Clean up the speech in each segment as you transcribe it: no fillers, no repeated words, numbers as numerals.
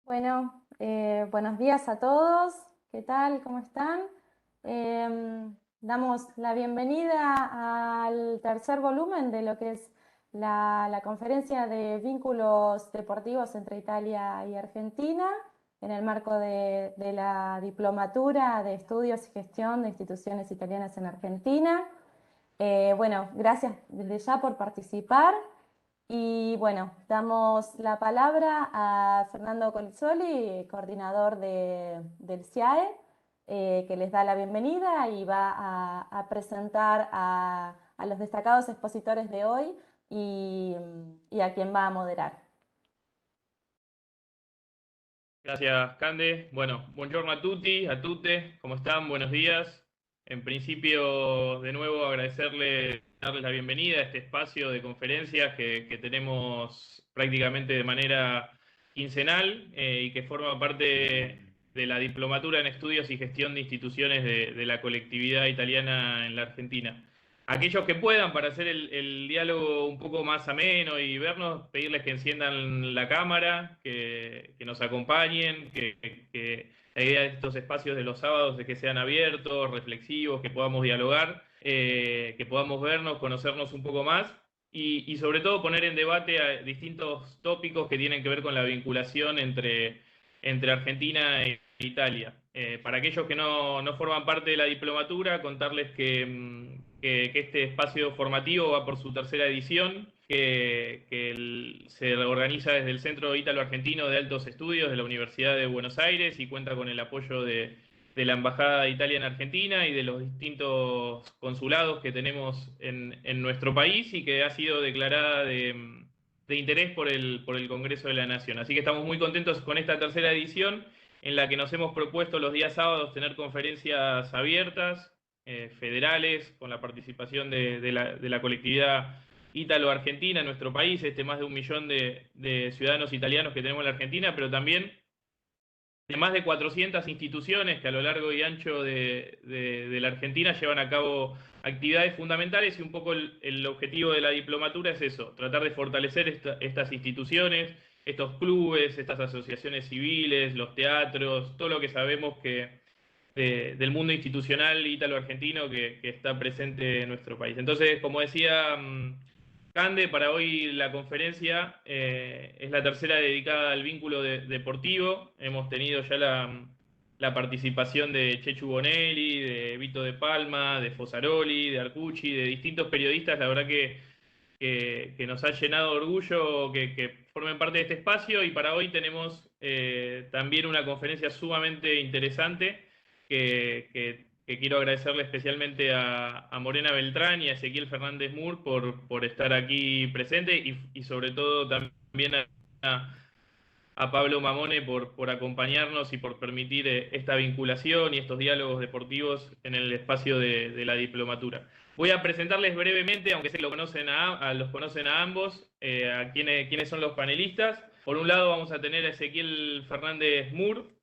Buenos días a todos. ¿Qué tal? ¿Cómo están? Damos la bienvenida al tercer volumen de lo que es la conferencia de vínculos deportivos entre Italia y Argentina en el marco de la Diplomatura de Estudios y Gestión de Instituciones Italianas en Argentina. Gracias desde ya por participar. Y bueno, damos la palabra a Fernando Colizzoli, coordinador del SIAE, que les da la bienvenida y va a presentar a los destacados expositores de hoy y a quien va a moderar. Gracias, Cande. Bueno, buongiorno a tutti, a tutte, ¿cómo están? Buenos días. En principio, de nuevo, darles la bienvenida a este espacio de conferencias que tenemos prácticamente de manera quincenal y que forma parte de la Diplomatura en Estudios y Gestión de Instituciones de la colectividad italiana en la Argentina. Aquellos que puedan, para hacer el diálogo un poco más ameno y vernos, pedirles que enciendan la cámara, que nos acompañen, que la idea de estos espacios de los sábados es que sean abiertos, reflexivos, que podamos dialogar, que podamos vernos, conocernos un poco más y sobre todo poner en debate a distintos tópicos que tienen que ver con la vinculación entre Argentina e Italia. Para aquellos que no forman parte de la diplomatura, contarles que este espacio formativo va por su tercera edición, se organiza desde el Centro Ítalo-Argentino de Altos Estudios de la Universidad de Buenos Aires y cuenta con el apoyo de la Embajada de Italia en Argentina y de los distintos consulados que tenemos en nuestro país y que ha sido declarada de interés por el Congreso de la Nación. Así que estamos muy contentos con esta tercera edición en la que nos hemos propuesto los días sábados tener conferencias abiertas, federales, con la participación de la colectividad ítalo-argentina en nuestro país, más de 1 millón de ciudadanos italianos que tenemos en la Argentina, pero también de más de 400 instituciones que a lo largo y ancho de la Argentina llevan a cabo actividades fundamentales y un poco el objetivo de la diplomatura es eso, tratar de fortalecer estas instituciones, estos clubes, estas asociaciones civiles, los teatros, todo lo que sabemos del mundo institucional ítalo-argentino que está presente en nuestro país. Entonces, como decía Cande, para hoy la conferencia es la tercera dedicada al vínculo deportivo. Hemos tenido ya la participación de Chechu Bonelli, de Vito de Palma, de Fosaroli, de Arcucci, de distintos periodistas. La verdad que nos ha llenado de orgullo que formen parte de este espacio y para hoy tenemos también una conferencia sumamente interesante que quiero agradecerle especialmente a Morena Beltrán y a Ezequiel Fernández Mur por estar aquí presente y sobre todo también a Pablo Mamone por acompañarnos y por permitir esta vinculación y estos diálogos deportivos en el espacio de la diplomatura. Voy a presentarles brevemente, aunque sé que los conocen a ambos, a quiénes son los panelistas. Por un lado vamos a tener a Ezequiel Fernández Mur,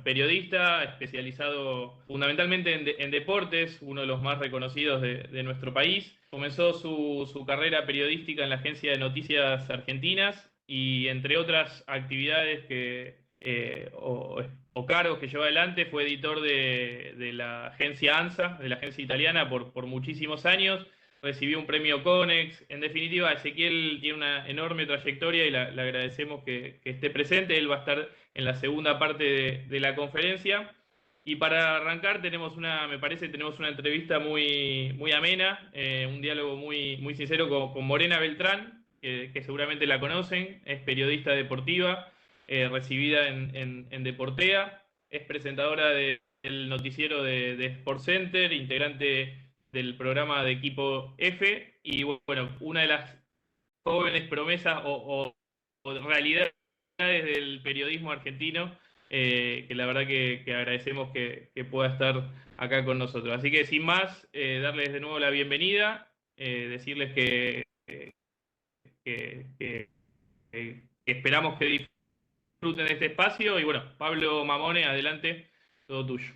periodista especializado fundamentalmente en deportes, uno de los más reconocidos de nuestro país. Comenzó su carrera periodística en la Agencia de Noticias Argentinas y entre otras actividades o cargos que llevó adelante fue editor de la agencia ANSA, de la agencia italiana, por muchísimos años. Recibió un premio Conex. En definitiva, Ezequiel tiene una enorme trayectoria y le agradecemos que esté presente. Él va a estar en la segunda parte de la conferencia. Y para arrancar me parece tenemos una entrevista muy amena, un diálogo muy sincero con Morena Beltrán, que seguramente la conocen, es periodista deportiva, recibida en Deportea, es presentadora del noticiero de Sport Center, integrante del programa de Equipo F, y bueno, una de las jóvenes promesas o realidades del periodismo argentino, que la verdad que agradecemos que pueda estar acá con nosotros. Así que sin más, darles de nuevo la bienvenida, decirles que esperamos que disfruten de este espacio y bueno, Pablo Mamone, adelante, todo tuyo.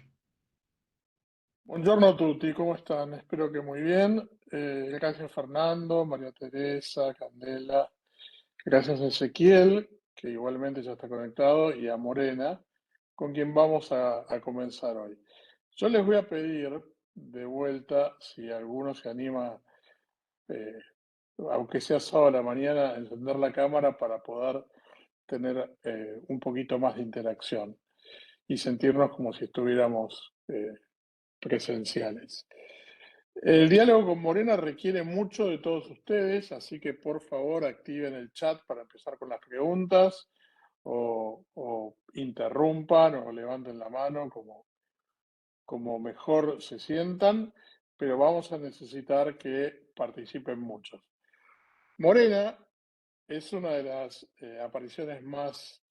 Buongiorno a tutti, ¿cómo están? Espero que muy bien. Gracias Fernando, María Teresa, Candela, gracias Ezequiel. que igualmente ya está conectado, y a Morena, con quien vamos a comenzar hoy. Yo les voy a pedir de vuelta, si alguno se anima, eh, aunque sea sábado a la mañana, a encender la cámara para poder tener un poquito más de interacción y sentirnos como si estuviéramos presenciales. El diálogo con Morena requiere mucho de todos ustedes, así que por favor activen el chat para empezar con las preguntas o interrumpan o levanten la mano como mejor se sientan, pero vamos a necesitar que participen muchos. Morena es una de las apariciones más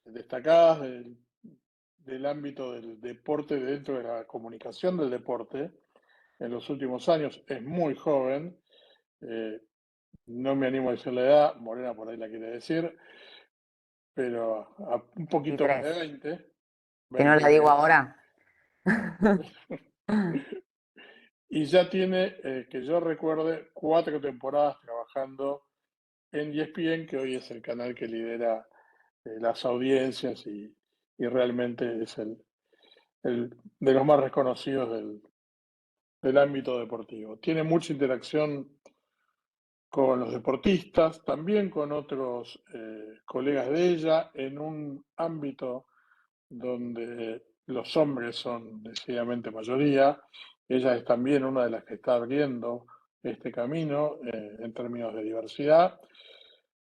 destacadas del ámbito del deporte dentro de la comunicación del deporte en los últimos años. Es muy joven, no me animo a decir la edad, Morena por ahí la quiere decir, pero un poquito más de 23. 20, Si no la digo 23. ahora. Y ya tiene, que yo recuerde, 4 temporadas trabajando en ESPN, que hoy es el canal que lidera las audiencias y realmente es el de los más reconocidos del ámbito deportivo. Tiene mucha interacción con los deportistas, también con otros colegas de ella, en un ámbito donde los hombres son decididamente mayoría. Ella es también una de las que está abriendo este camino en términos de diversidad.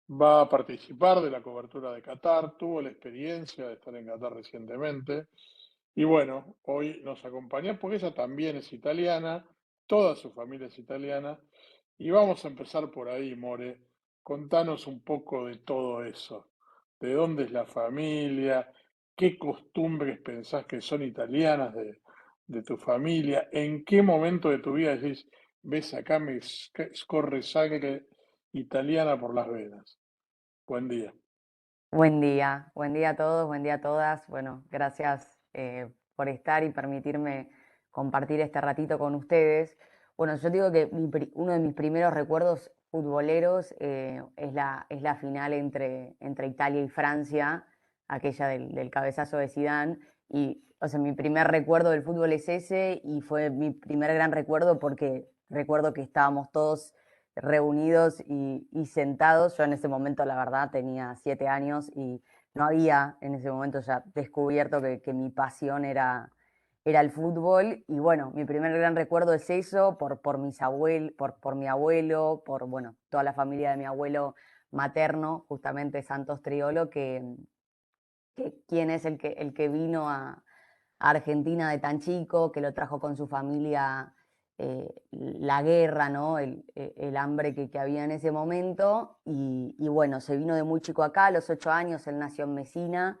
Va a participar de la cobertura de Qatar, tuvo la experiencia de estar en Qatar recientemente. Y bueno, hoy nos acompaña porque ella también es italiana, toda su familia es italiana. Y vamos a empezar por ahí, More. Contanos un poco de todo eso. ¿De dónde es la familia? ¿Qué costumbres pensás que son italianas de tu familia? ¿En qué momento de tu vida decís, ves acá me corre sangre italiana por las venas? Buen día. Buen día a todos, buen día a todas. Bueno, gracias por estar y permitirme compartir este ratito con ustedes. Bueno, yo digo que uno de mis primeros recuerdos futboleros es la final entre Italia y Francia, aquella del cabezazo de Zidane. Y, o sea, mi primer recuerdo del fútbol es ese y fue mi primer gran recuerdo porque recuerdo que estábamos todos reunidos y sentados. Yo en ese momento, la verdad, tenía 7 años y no había en ese momento ya descubierto que mi pasión era el fútbol. Y bueno, mi primer gran recuerdo es eso, por mi abuelo, por bueno, toda la familia de mi abuelo materno, justamente Santos Triolo, quien es el que vino a Argentina de tan chico, que lo trajo con su familia, la guerra, ¿no? El hambre que había en ese momento. Y bueno, se vino de muy chico acá, a los 8 años, él nació en Mesina.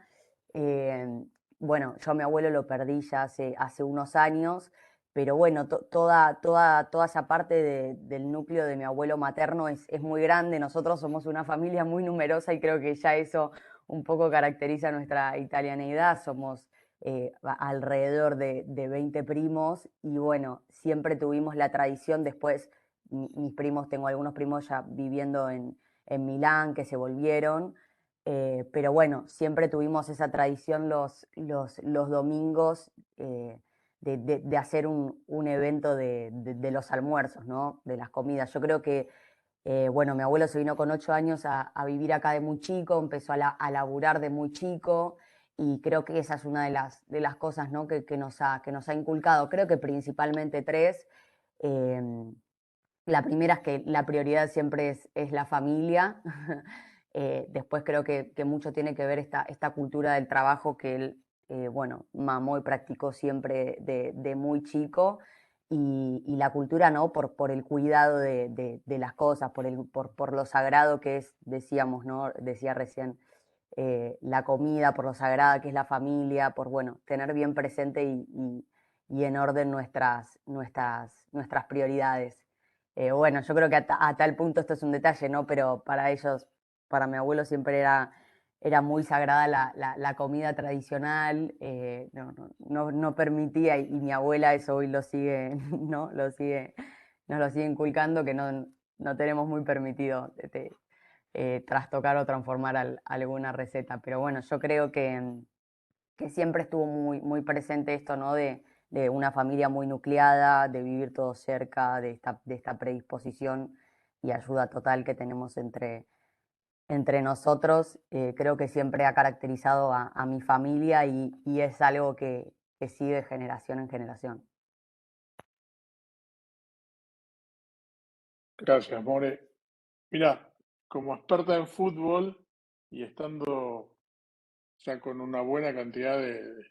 Eh, bueno, yo a mi abuelo lo perdí ya hace unos años, pero bueno, toda esa parte del núcleo de mi abuelo materno es muy grande. Nosotros somos una familia muy numerosa y creo que ya eso un poco caracteriza nuestra italianeidad. Somos alrededor de 20 primos y bueno, siempre tuvimos la tradición después, mis primos, tengo algunos primos ya viviendo en Milán que se volvieron, pero bueno, siempre tuvimos esa tradición los domingos de hacer un evento de los almuerzos, ¿no? De las comidas. Yo creo que bueno, mi abuelo se vino con 8 años a vivir acá de muy chico, empezó a laburar de muy chico y creo que esa es una de las cosas, ¿no? Que nos ha inculcado. Creo que principalmente tres. Eh, la primera es que la prioridad siempre es la familia. Después creo que mucho tiene que ver esta cultura del trabajo que él, bueno, mamó y practicó siempre de muy chico y la cultura, ¿no? Por el cuidado de las cosas, por lo sagrado que es, decíamos, ¿no? Decía recién, la comida, por lo sagrada que es la familia, por, bueno, tener bien presente y en orden nuestras prioridades. Bueno, yo creo que a tal punto esto es un detalle, ¿no? Pero para ellos, para mi abuelo siempre era muy sagrada la comida tradicional, no permitía, y mi abuela eso hoy lo sigue, ¿no? Nos lo sigue inculcando, que no tenemos muy permitido trastocar o transformar alguna receta. Pero bueno, yo creo que siempre estuvo muy presente esto, ¿no? De una familia muy nucleada, de vivir todos cerca, de esta predisposición y ayuda total que tenemos entre nosotros. Creo que siempre ha caracterizado a mi familia y es algo que sigue de generación en generación. Gracias, More. Mira, como experta en fútbol y estando ya con una buena cantidad de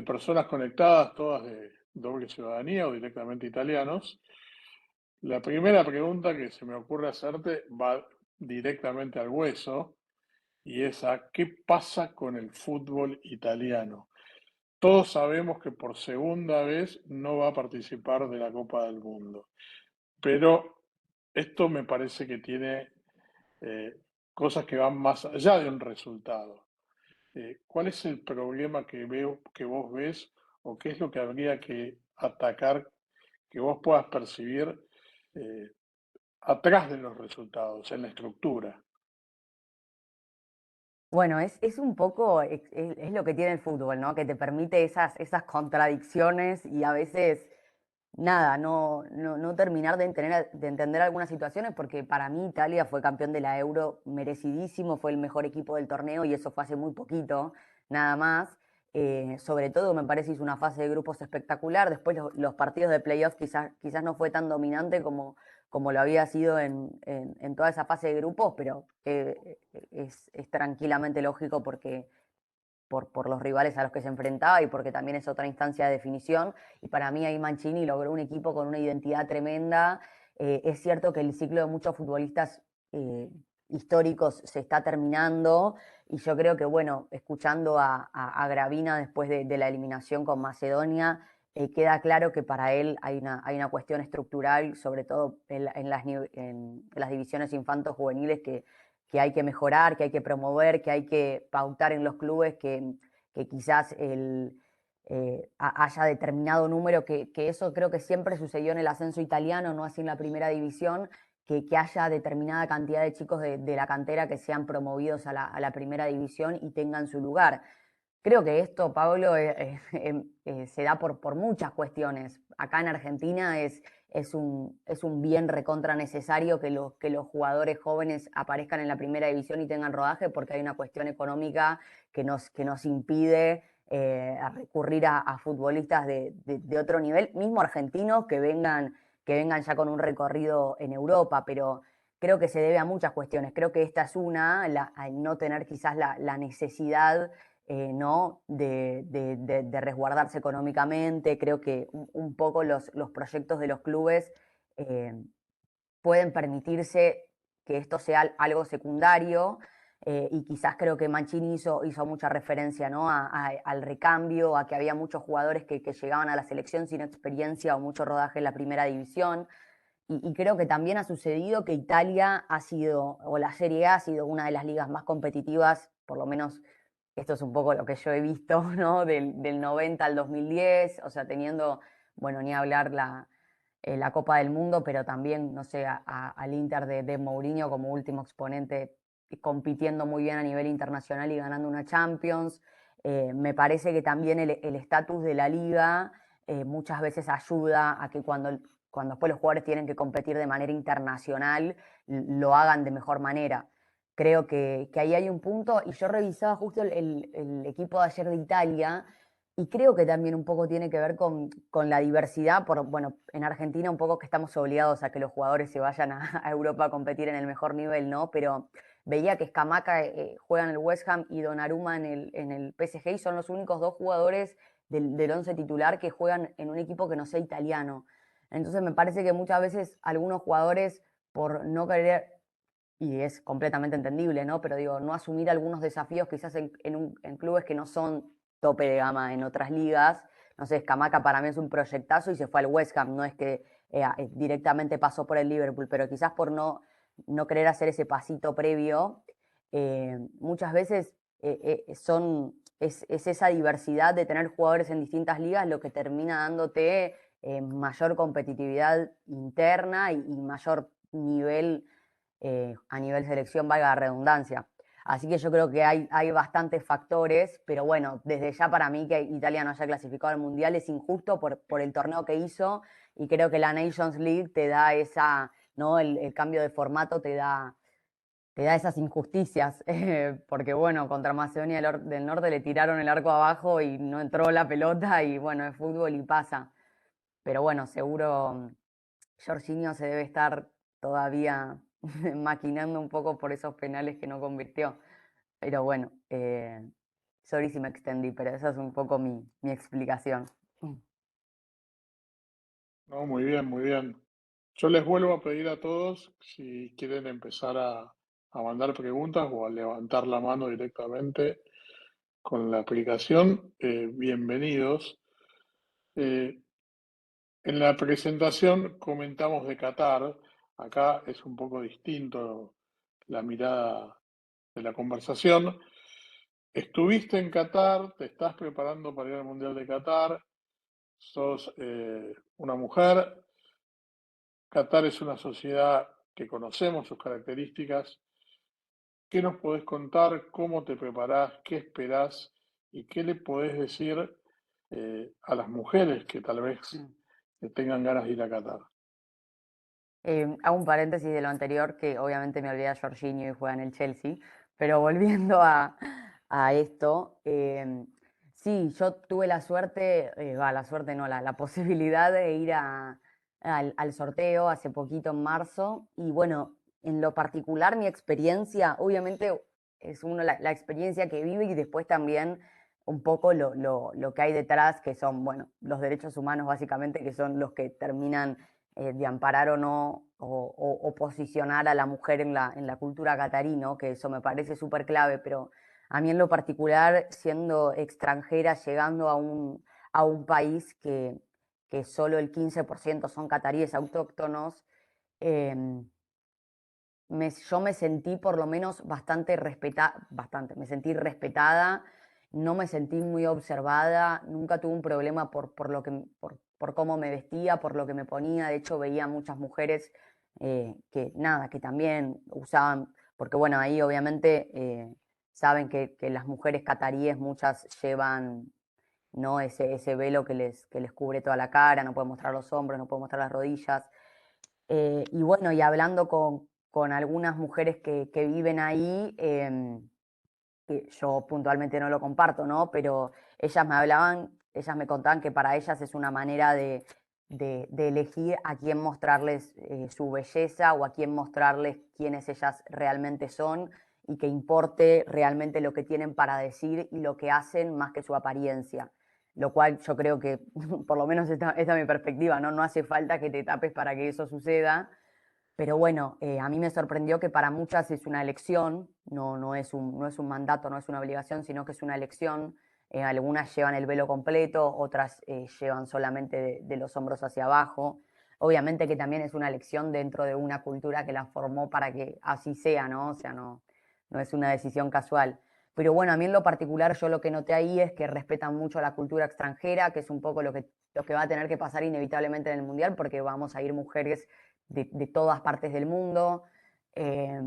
personas conectadas, todas de doble ciudadanía o directamente italianos, la primera pregunta que se me ocurre hacerte va directamente al hueso y es a qué pasa con el fútbol italiano. Todos sabemos que por segunda vez no va a participar de la Copa del Mundo, pero esto me parece que tiene eh, cosas que van más allá de un resultado. ¿Cuál es el problema que vos ves o qué es lo que habría que atacar que vos puedas percibir eh, atrás de los resultados, en la estructura? Bueno, es un poco, es lo que tiene el fútbol, ¿no? Que te permite esas contradicciones y a veces, nada, no terminar de entender algunas situaciones, porque para mí Italia fue campeón de la Euro merecidísimo, fue el mejor equipo del torneo y eso fue hace muy poquito, nada más. Sobre todo me parece hizo una fase de grupos espectacular, después los partidos de playoff quizás no fue tan dominante como lo había sido en toda esa fase de grupos, pero es tranquilamente lógico porque por los rivales a los que se enfrentaba y porque también es otra instancia de definición. Y para mí ahí Mancini logró un equipo con una identidad tremenda. Es cierto que el ciclo de muchos futbolistas históricos se está terminando y yo creo que, bueno, escuchando a Gravina después de la eliminación con Macedonia, queda claro que para él hay una cuestión estructural, sobre todo en las divisiones infantos juveniles que hay que mejorar, que hay que promover, que hay que pautar en los clubes, que quizás haya determinado número, que eso creo que siempre sucedió en el ascenso italiano, no así en la primera división, que haya determinada cantidad de chicos de la cantera que sean promovidos a la primera división y tengan su lugar. Creo que esto, Pablo, se da por muchas cuestiones. Acá en Argentina es un bien recontra necesario que los jugadores jóvenes aparezcan en la primera división y tengan rodaje porque hay una cuestión económica que nos impide recurrir a futbolistas de otro nivel, mismo argentinos que vengan ya con un recorrido en Europa, pero creo que se debe a muchas cuestiones. Creo que esta es al no tener quizás la necesidad, ¿no? de resguardarse económicamente. Creo que un poco los proyectos de los clubes eh, pueden permitirse que esto sea algo secundario. Y quizás creo que Mancini hizo mucha referencia, ¿no? al recambio, a que había muchos jugadores que llegaban a la selección sin experiencia o mucho rodaje en la primera división. Y creo que también ha sucedido que Italia ha sido, o la Serie A ha sido una de las ligas más competitivas, por lo menos esto es un poco lo que yo he visto, ¿no? Del 90 al 2010, o sea, teniendo, bueno, ni hablar la Copa del Mundo, pero también, no sé, al Inter de Mourinho como último exponente, compitiendo muy bien a nivel internacional y ganando una Champions. Me parece que también el estatus de la liga muchas veces ayuda a que cuando después los jugadores tienen que competir de manera internacional, lo hagan de mejor manera. Creo que ahí hay un punto, y yo revisaba justo el equipo de ayer de Italia, y creo que también un poco tiene que ver con la diversidad, bueno, en Argentina un poco que estamos obligados a que los jugadores se vayan a Europa a competir en el mejor nivel, ¿no? Pero veía que Scamacca juega en el West Ham y Donnarumma en el PSG, y son los únicos dos jugadores del once titular que juegan en un equipo que no sea italiano. Entonces me parece que muchas veces algunos jugadores, por no querer, y es completamente entendible, ¿no? Pero digo, no asumir algunos desafíos quizás en clubes que no son tope de gama en otras ligas. No sé, Scamacca para mí es un proyectazo y se fue al West Ham, no es que directamente pasó por el Liverpool, pero quizás por no querer hacer ese pasito previo, muchas veces es esa diversidad de tener jugadores en distintas ligas lo que termina dándote mayor competitividad interna y mayor nivel a nivel selección, valga la redundancia. Así que yo creo que hay bastantes factores, pero bueno, desde ya para mí que Italia no haya clasificado al Mundial es injusto por el torneo que hizo, y creo que la Nations League te da esa, ¿no? El cambio de formato te da esas injusticias, porque bueno, contra Macedonia del Norte le tiraron el arco abajo y no entró la pelota, y bueno, es fútbol y pasa. Pero bueno, seguro Jorginho se debe estar todavía maquinando un poco por esos penales que no convirtió. Pero bueno, sorry si me extendí, pero esa es un poco mi explicación. No, muy bien, muy bien. Yo les vuelvo a pedir a todos si quieren empezar a mandar preguntas o a levantar la mano directamente con la aplicación. Bienvenidos. Eh, en la presentación comentamos de Qatar. Acá es un poco distinto la mirada de la conversación. Estuviste en Qatar, te estás preparando para ir al Mundial de Qatar, sos una mujer. Qatar es una sociedad que conocemos sus características. ¿Qué nos podés contar? ¿Cómo te preparás? ¿Qué esperás? ¿Y qué le podés decir a las mujeres que tal vez tengan ganas de ir a Qatar? Hago un paréntesis de lo anterior, que obviamente me olvidé a Jorginho y juega en el Chelsea, pero volviendo a esto, sí, yo tuve la suerte, la suerte no, la posibilidad de ir al sorteo hace poquito en marzo, y bueno, en lo particular mi experiencia, obviamente es uno la experiencia que vive, y después también un poco lo que hay detrás, que son, bueno, los derechos humanos básicamente, que son los que terminan de amparar o no, o posicionar a la mujer en la cultura catarí, ¿no? Que eso me parece súper clave, pero a mí en lo particular, siendo extranjera, llegando a un país que solo el 15% son cataríes autóctonos, eh, yo me sentí por lo menos me sentí respetada, no me sentí muy observada, nunca tuve un problema por cómo me vestía, por lo que me ponía. De hecho, veía muchas mujeres que también usaban, porque bueno, ahí obviamente saben que las mujeres cataríes muchas llevan, ¿no? Ese velo que les cubre toda la cara, no pueden mostrar los hombros, no pueden mostrar las rodillas. Y bueno, y hablando con algunas mujeres que viven ahí, que yo puntualmente no lo comparto, ¿no? Pero ellas me contaban que para ellas es una manera de elegir a quién mostrarles su belleza, o a quién mostrarles quiénes ellas realmente son, y que importe realmente lo que tienen para decir y lo que hacen, más que su apariencia. Lo cual yo creo que, por lo menos esta es mi perspectiva, ¿no? No hace falta que te tapes para que eso suceda. Pero bueno, a mí me sorprendió que para muchas es una elección, no es un mandato, no es una obligación, sino que es una elección. Algunas llevan el velo completo, otras llevan solamente de los hombros hacia abajo. Obviamente que también es una elección dentro de una cultura que la formó para que así sea, ¿no? O sea, no es una decisión casual. Pero bueno, a mí en lo particular, yo lo que noté ahí es que respetan mucho la cultura extranjera, que es un poco lo que va a tener que pasar inevitablemente en el Mundial, porque vamos a ir mujeres de todas partes del mundo. Eh,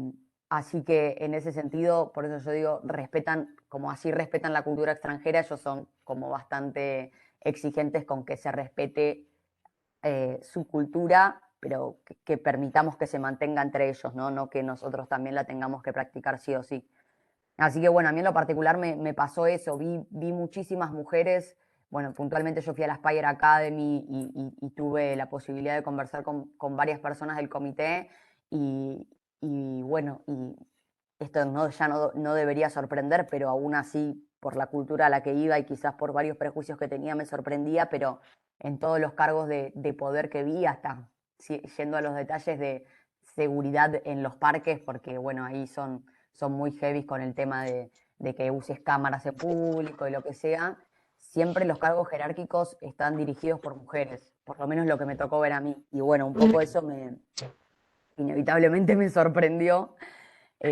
Así que en ese sentido, por eso yo digo, respetan, como así respetan la cultura extranjera, ellos son como bastante exigentes con que se respete su cultura, pero que permitamos que se mantenga entre ellos, ¿no? No que nosotros también la tengamos que practicar sí o sí. Así que bueno, a mí en lo particular me pasó eso, vi muchísimas mujeres. Bueno, puntualmente yo fui a la Spire Academy y tuve la posibilidad de conversar con varias personas del comité, y bueno, y esto ya no debería sorprender, pero aún así, por la cultura a la que iba y quizás por varios prejuicios que tenía, me sorprendía. Pero en todos los cargos de poder que vi, hasta yendo a los detalles de seguridad en los parques, porque bueno, ahí son muy heavy con el tema de que uses cámaras en público y lo que sea. Siempre los cargos jerárquicos están dirigidos por mujeres, por lo menos lo que me tocó ver a mí. Y bueno, un poco eso inevitablemente me sorprendió.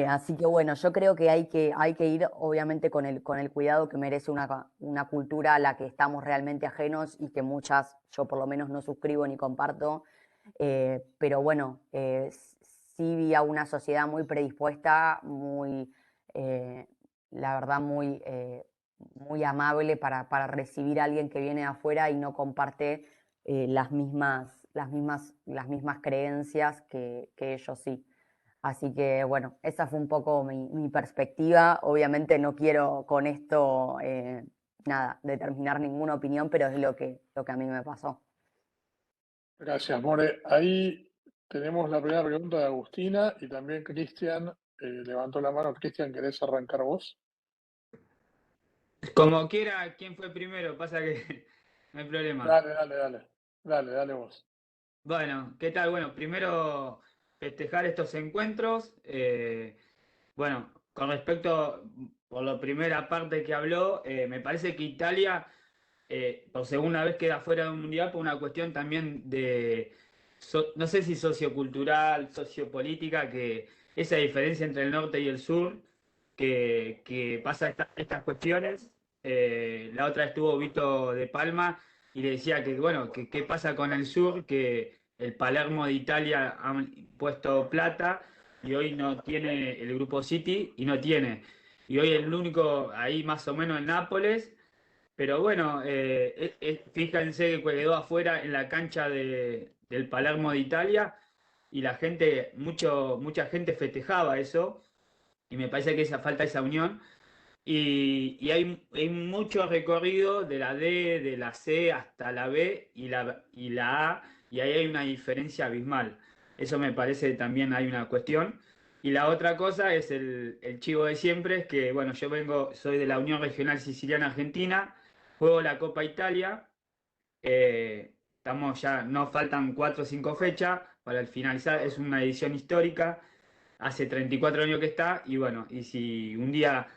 Así que bueno, yo creo que hay que ir obviamente con el cuidado que merece una cultura a la que estamos realmente ajenos, y que muchas, yo por lo menos no suscribo ni comparto. Pero bueno, sí vi a una sociedad muy predispuesta, muy, la verdad, muy, muy amable para recibir a alguien que viene de afuera y no comparte las mismas creencias que ellos sí. Así que bueno, esa fue un poco mi perspectiva. Obviamente no quiero con esto nada, determinar ninguna opinión, pero es lo que a mí me pasó. Gracias, More. Ahí tenemos la primera pregunta de Agustina y también Cristian levantó la mano. Cristian, ¿querés arrancar vos? Como quiera, ¿quién fue primero? Pasa que no hay problema. Dale, dale, dale. Dale, dale vos. Bueno, ¿qué tal? Bueno, primero festejar estos encuentros. Bueno, con respecto, por la primera parte que habló, me parece que Italia, por segunda vez queda fuera de un mundial por una cuestión también de, no sé si sociocultural, sociopolítica, que esa diferencia entre el norte y el sur, que pasa estas cuestiones. La otra estuvo Vito de Palma y le decía que, bueno, que qué pasa con el sur, que el Palermo de Italia ha puesto plata y hoy no tiene el grupo City y no tiene. Y hoy el único ahí más o menos en Nápoles, pero bueno, fíjense que quedó afuera en la cancha del Palermo de Italia y la gente, mucha gente festejaba eso y me parece que esa falta esa unión. Y hay mucho recorrido de la D, de la C hasta la B y la A, y ahí hay una diferencia abismal. Eso me parece también hay una cuestión. Y la otra cosa es el chivo de siempre, es que, bueno, soy de la Unión Regional Siciliana Argentina, juego la Copa Italia, estamos ya, no faltan 4 o 5 fechas para el finalizar, es una edición histórica, hace 34 años que está, y bueno, y si un día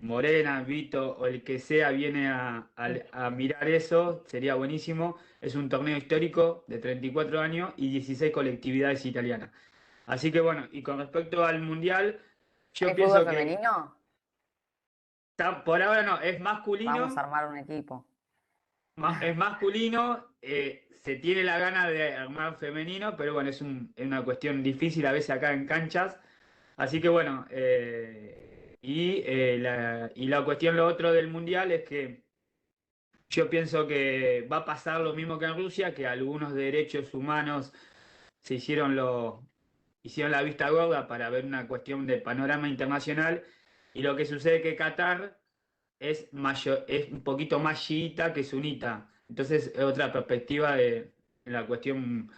Morena, Vito o el que sea viene a mirar eso, sería buenísimo. Es un torneo histórico de 34 años y 16 colectividades italianas. Así que bueno, y con respecto al Mundial, yo ¿Hay fútbol pienso que femenino? por ahora no, es Vamos a masculino. armar un equipo. Es masculino, se tiene la gana de armar femenino, pero bueno, es una cuestión difícil a veces acá en canchas. Así que bueno, y la cuestión, lo otro del mundial es que yo pienso que va a pasar lo mismo que en Rusia, que algunos derechos humanos se hicieron la vista gorda para ver una cuestión de panorama internacional, y lo que sucede es que Qatar es un poquito más chiita que sunita. Entonces es otra perspectiva de la cuestión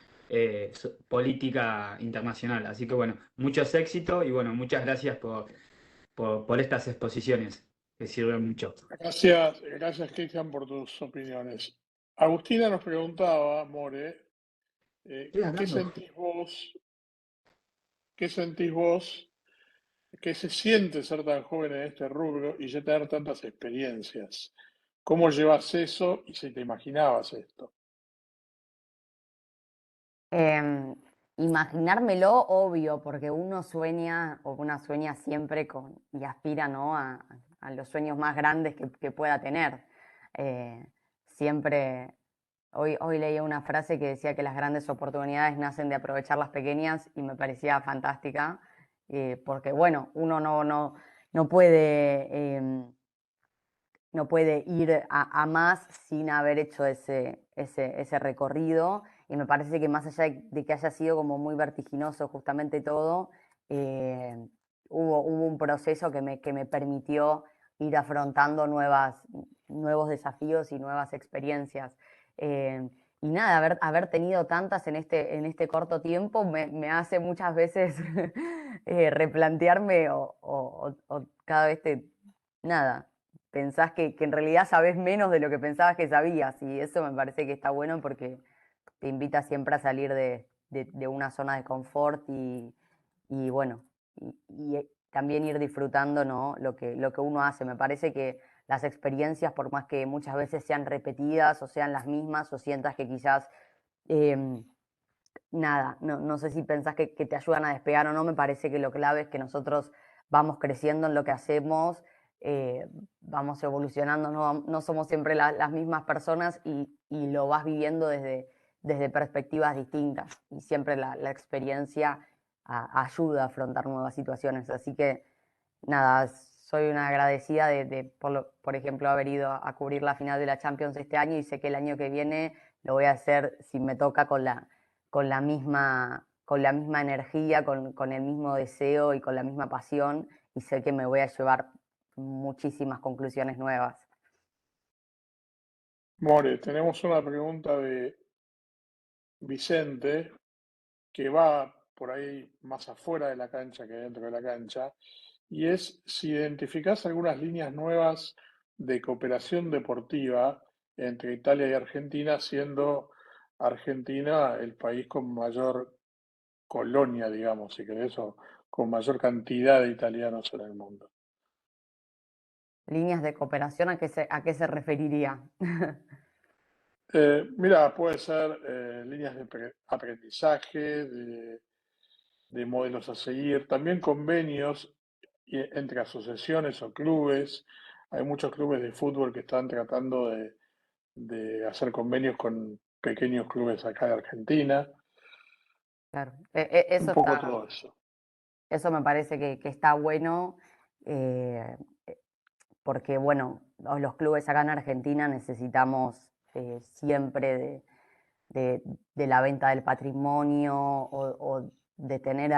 política internacional. Así que bueno, muchos éxitos y bueno, muchas gracias por estas exposiciones que sirven mucho. Gracias, gracias, Cristian, por tus opiniones. Agustina nos preguntaba, More, Estoy ¿qué hablando. sentís vos? ¿Qué sentís vos? ¿Qué se siente ser tan joven en este rubro y ya tener tantas experiencias? ¿Cómo llevas eso y si te imaginabas esto? Imaginármelo, obvio, porque uno sueña o una sueña siempre y aspira, ¿no? a los sueños más grandes que pueda tener. Siempre, hoy leía una frase que decía que las grandes oportunidades nacen de aprovechar las pequeñas y me parecía fantástica, porque bueno, uno no puede, no puede ir a más sin haber hecho ese recorrido. Y me parece que más allá de que haya sido como muy vertiginoso justamente todo, eh, hubo un proceso que me permitió ir afrontando nuevos desafíos y nuevas experiencias. Y nada, haber tenido tantas en este corto tiempo me hace muchas veces replantearme o cada vez nada, pensás que en realidad sabés menos de lo que pensabas que sabías, y eso me parece que está bueno porque te invita siempre a salir de una zona de confort y bueno, también ir disfrutando, ¿no? Lo que uno hace. Me parece que las experiencias, por más que muchas veces sean repetidas o sean las mismas, o sientas que quizás, nada, no sé si pensás que te ayudan a despegar o no, me parece que lo clave es que nosotros vamos creciendo en lo que hacemos, vamos evolucionando, no somos siempre las mismas personas y lo vas viviendo desde perspectivas distintas. Y siempre la experiencia ayuda a afrontar nuevas situaciones. Así que nada, soy una agradecida por ejemplo, haber ido a cubrir la final de la Champions este año, y sé que el año que viene lo voy a hacer, si me toca, con la misma energía, con el mismo deseo y con la misma pasión, y sé que me voy a llevar muchísimas conclusiones nuevas. More, tenemos una pregunta de Vicente que va por ahí más afuera de la cancha que dentro de la cancha, y es si identificás algunas líneas nuevas de cooperación deportiva entre Italia y Argentina, siendo Argentina el país con mayor colonia, digamos, si querés, o con mayor cantidad de italianos en el mundo. Líneas de cooperación, ¿a qué se referiría? Mira, puede ser líneas de aprendizaje, de modelos a seguir, también convenios entre asociaciones o clubes. Hay muchos clubes de fútbol que están tratando de hacer convenios con pequeños clubes acá de Argentina. Claro, Un poco todo eso. eso me parece que está bueno, eh, porque bueno, los clubes acá en Argentina necesitamos siempre de la venta del patrimonio, o de tener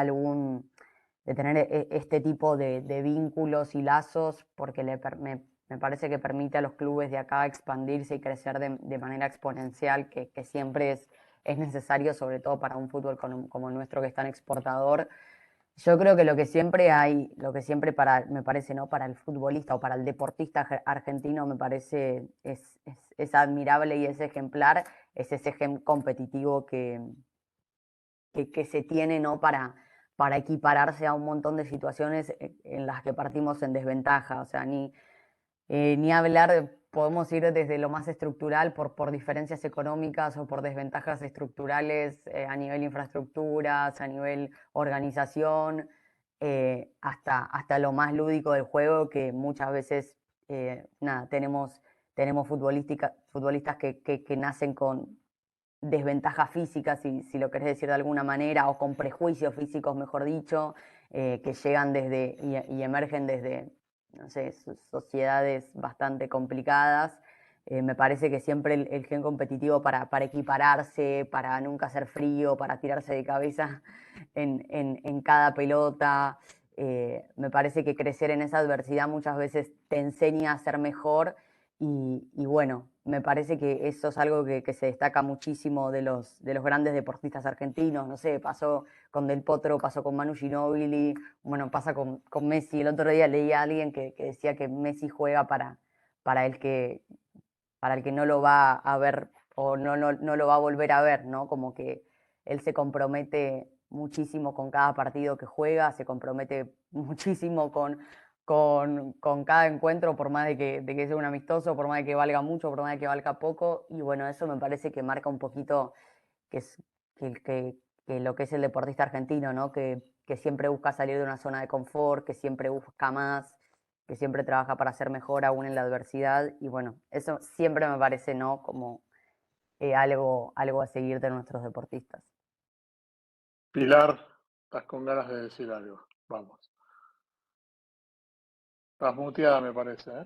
este tipo de vínculos y lazos, porque me parece que permite a los clubes de acá expandirse y crecer de manera exponencial, que siempre es necesario, sobre todo para un fútbol como el nuestro, que es tan exportador. Yo creo que me parece, ¿no? Para el futbolista o para el deportista argentino, me parece es admirable y es ejemplar, es ese gen competitivo que se tiene, ¿no? Para equipararse a un montón de situaciones en las que partimos en desventaja. O sea, ni hablar, podemos ir desde lo más estructural por diferencias económicas o por desventajas estructurales a nivel infraestructuras, a nivel organización, hasta lo más lúdico del juego, que muchas veces nada, tenemos futbolistas que nacen con desventajas físicas, si lo querés decir de alguna manera, o con prejuicios físicos, mejor dicho, que llegan y emergen desde, no sé, sociedades bastante complicadas. Me parece que siempre el gen competitivo para equipararse, para nunca hacer frío, para tirarse de cabeza en cada pelota, me parece que crecer en esa adversidad muchas veces te enseña a ser mejor. Y bueno, me parece que eso es algo que se destaca muchísimo de los grandes deportistas argentinos. No sé, pasó con Del Potro, pasó con Manu Ginóbili, bueno, pasa con Messi. El otro día leí a alguien que decía que Messi juega para el que, para el que no lo va a ver, o no lo va a volver a ver, ¿no? Como que él se compromete muchísimo con cada partido que juega, se compromete muchísimo con cada encuentro, por más de que sea un amistoso, por más de que valga mucho, por más de que valga poco. Y bueno, eso me parece que marca un poquito que, es, que lo que es el deportista argentino, ¿no? Que siempre busca salir de una zona de confort, que siempre busca más, que siempre trabaja para ser mejor aún en la adversidad. Y bueno, eso siempre me parece, ¿no? Como algo a seguir de nuestros deportistas. Pilar, estás con ganas de decir algo. Vamos. Estás muteada, me parece, ¿eh?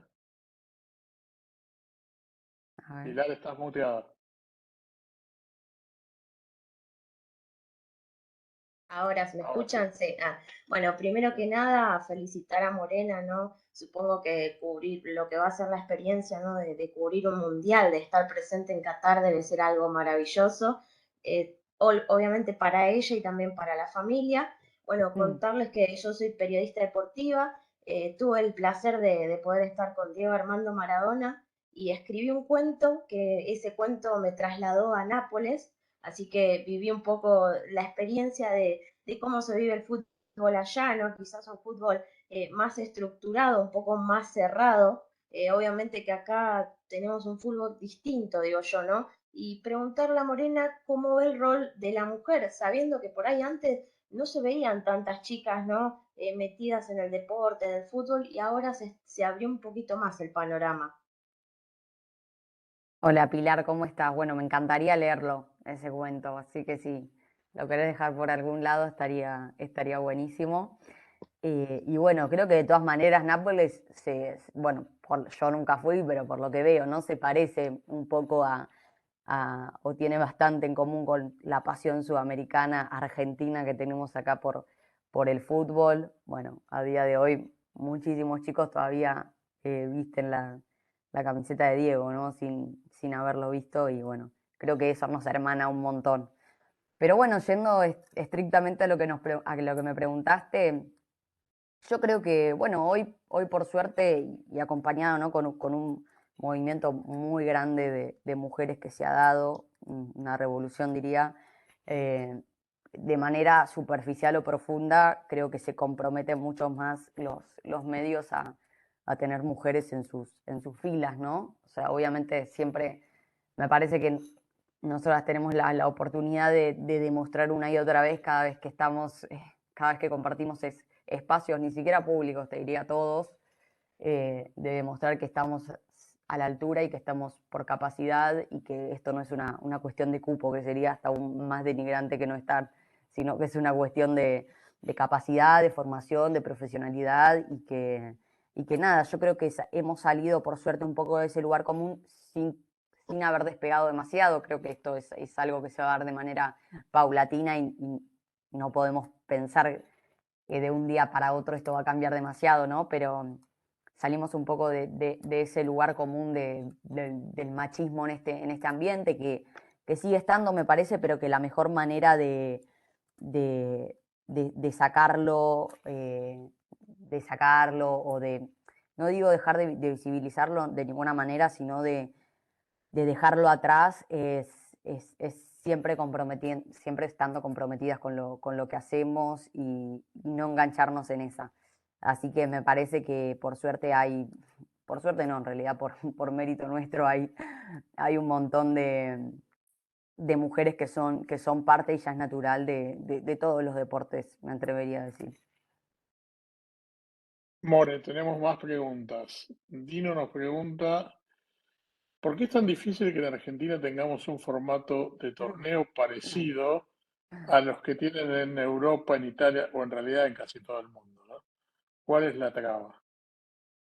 Pilar, estás muteada. Ahora, ¿se me Ahora sí. escuchan? Sí. Bueno, primero que nada, felicitar a Morena, ¿no? Supongo que cubrir lo que va a ser la experiencia, ¿no? De cubrir un mundial, de estar presente en Qatar, debe ser algo maravilloso. Obviamente para ella y también para la familia. Bueno, contarles que yo soy periodista deportiva, tuve el placer de poder estar con Diego Armando Maradona y escribí un cuento que ese cuento me trasladó a Nápoles. Así que viví un poco la experiencia de cómo se vive el fútbol allá, ¿no? Quizás un fútbol más estructurado, un poco más cerrado. Obviamente que acá tenemos un fútbol distinto, digo yo, ¿no? Y preguntarle a Morena cómo ve el rol de la mujer, sabiendo que por ahí antes no se veían tantas chicas, ¿no? Metidas en el deporte, en el fútbol, y ahora se abrió un poquito más el panorama. Hola Pilar, ¿cómo estás? Bueno, me encantaría leerlo, ese cuento, así que sí, lo querés dejar por algún lado, estaría buenísimo. Y bueno, creo que de todas maneras Nápoles, bueno, yo nunca fui, pero por lo que veo, ¿no? Se parece un poco o tiene bastante en común con la pasión sudamericana, argentina que tenemos acá por el fútbol. Bueno, a día de hoy muchísimos chicos todavía visten la camiseta de Diego, ¿no? Sin haberlo visto y bueno, creo que eso nos hermana un montón. Pero bueno, yendo estrictamente a lo que a lo que me preguntaste, yo creo que, bueno, hoy por suerte y acompañado, ¿no? con un movimiento muy grande de mujeres que se ha dado, una revolución diría, eh, de manera superficial o profunda, creo que se comprometen mucho más los medios a tener mujeres en sus filas, ¿no? O sea, obviamente siempre me parece que nosotras tenemos la oportunidad de demostrar una y otra vez cada vez que estamos, cada vez que compartimos espacios, ni siquiera públicos, te diría todos, de demostrar que estamos a la altura y que estamos por capacidad y que esto no es una cuestión de cupo, que sería hasta aún más denigrante que no estar, sino que es una cuestión de capacidad, de formación, de profesionalidad y que nada, yo creo que hemos salido por suerte un poco de ese lugar común sin haber despegado demasiado. Creo que esto es algo que se va a dar de manera paulatina y no podemos pensar que de un día para otro esto va a cambiar demasiado, ¿no? Pero salimos un poco de ese lugar común del machismo en este ambiente que sigue estando, me parece, pero que la mejor manera de sacarlo, o no digo dejar de visibilizarlo de ninguna manera, sino de dejarlo atrás es siempre, siempre estando comprometidas con lo que hacemos y no engancharnos en esa. Así que me parece que por suerte no, en realidad por mérito nuestro hay un montón de mujeres que son parte y ya es natural de todos los deportes, me atrevería a decir. More, tenemos más preguntas. Dino nos pregunta, ¿por qué es tan difícil que en Argentina tengamos un formato de torneo parecido a los que tienen en Europa, en Italia o en realidad en casi todo el mundo, ¿no? ¿Cuál es la traba?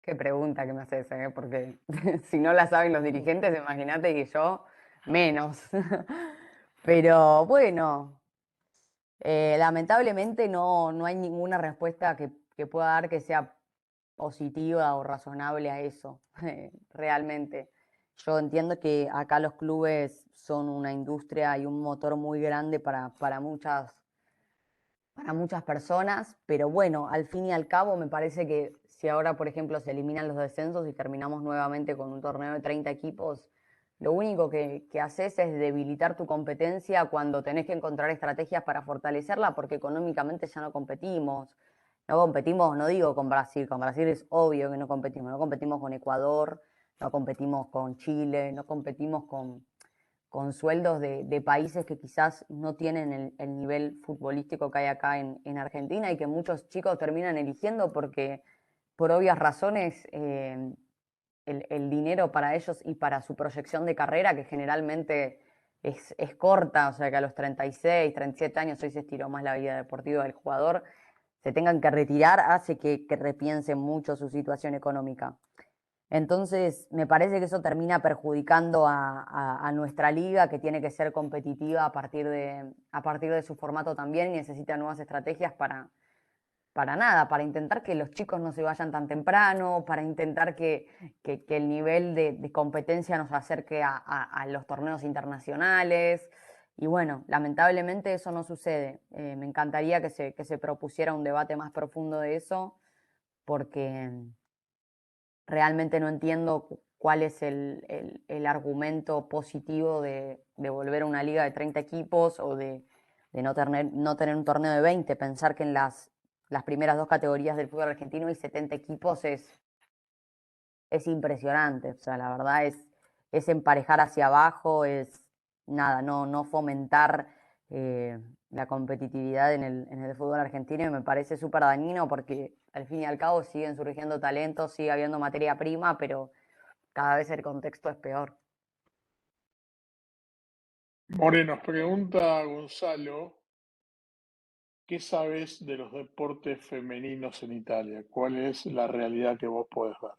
Qué pregunta que me haces, ¿eh? Porque si no la saben los dirigentes, imagínate que yo menos. Pero bueno, lamentablemente no hay ninguna respuesta que pueda dar que sea positiva o razonable a eso, realmente. Yo entiendo que acá los clubes son una industria y un motor muy grande para muchas personas, pero bueno, al fin y al cabo me parece que si ahora, por ejemplo, se eliminan los descensos y terminamos nuevamente con un torneo de 30 equipos, lo único que haces es debilitar tu competencia cuando tenés que encontrar estrategias para fortalecerla, porque económicamente ya no competimos. No competimos, no digo con Brasil es obvio que no competimos con Ecuador, no competimos con Chile, no competimos con sueldos de países que quizás no tienen el nivel futbolístico que hay acá en Argentina y que muchos chicos terminan eligiendo porque por obvias razones el dinero para ellos y para su proyección de carrera, que generalmente es corta, o sea que a los 36, 37 años hoy se estiró más la vida deportiva del jugador, se tengan que retirar, hace que repiensen mucho su situación económica. Entonces, me parece que eso termina perjudicando a nuestra liga, que tiene que ser competitiva a partir de su formato también y necesita nuevas estrategias para nada, para intentar que los chicos no se vayan tan temprano, para intentar que el nivel de competencia nos acerque a los torneos internacionales. Y bueno, lamentablemente eso no sucede. Me encantaría que se propusiera un debate más profundo de eso, porque realmente no entiendo cuál es el argumento positivo de volver a una liga de 30 equipos o de no tener un torneo de 20. Pensar que en las primeras dos categorías del fútbol argentino hay 70 equipos es impresionante. O sea, la verdad es emparejar hacia abajo, es nada, no fomentar la competitividad en el fútbol argentino y me parece súper dañino porque al fin y al cabo siguen surgiendo talentos, sigue habiendo materia prima, pero cada vez el contexto es peor. More, nos pregunta Gonzalo, ¿qué sabes de los deportes femeninos en Italia? ¿Cuál es la realidad que vos podés ver?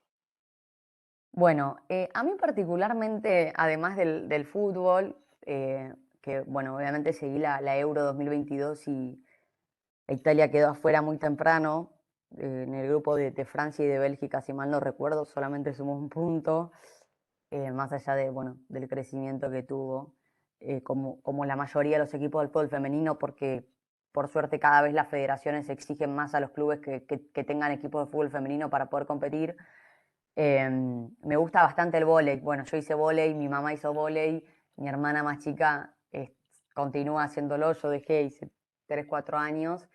Bueno, a mí particularmente, además del fútbol, que bueno, obviamente seguí la Euro 2022 y Italia quedó afuera muy temprano, en el grupo de Francia y de Bélgica, si mal no recuerdo, solamente sumó un punto, más allá de, bueno, del crecimiento que tuvo, como la mayoría de los equipos del fútbol femenino, porque por suerte cada vez las federaciones exigen más a los clubes que tengan equipos de fútbol femenino para poder competir. Me gusta bastante el vóley. Bueno, yo hice vóley, mi mamá hizo vóley, mi hermana más chica continúa haciéndolo, yo dejé, hice 3, 4 años.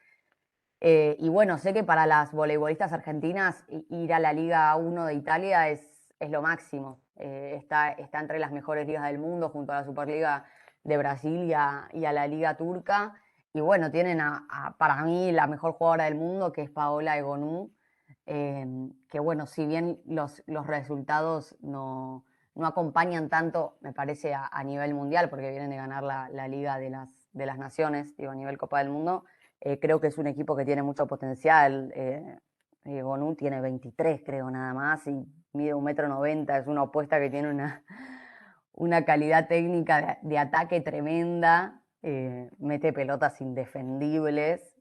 Y bueno, sé que para las voleibolistas argentinas ir a la Liga 1 de Italia es lo máximo. Está entre las mejores ligas del mundo, junto a la Superliga de Brasil y a la Liga Turca. Y bueno, tienen para mí la mejor jugadora del mundo, que es Paola Egonu, que bueno, si bien los resultados no acompañan tanto, me parece, a nivel mundial, porque vienen de ganar la Liga de las Naciones, digo, a nivel Copa del Mundo. Creo que es un equipo que tiene mucho potencial. Gonú tiene 23, creo, nada más, y mide 1,90 m. Es una opuesta que tiene una calidad técnica de ataque tremenda. Mete pelotas indefendibles.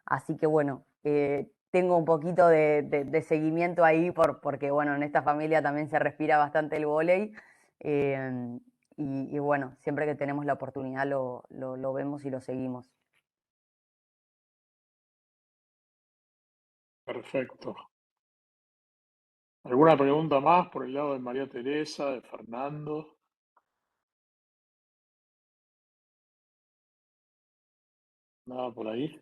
Así que bueno, tengo un poquito de seguimiento ahí porque bueno, en esta familia también se respira bastante el vóley. Y bueno, siempre que tenemos la oportunidad lo vemos y lo seguimos. Perfecto. ¿Alguna pregunta más por el lado de María Teresa, de Fernando? Nada por ahí.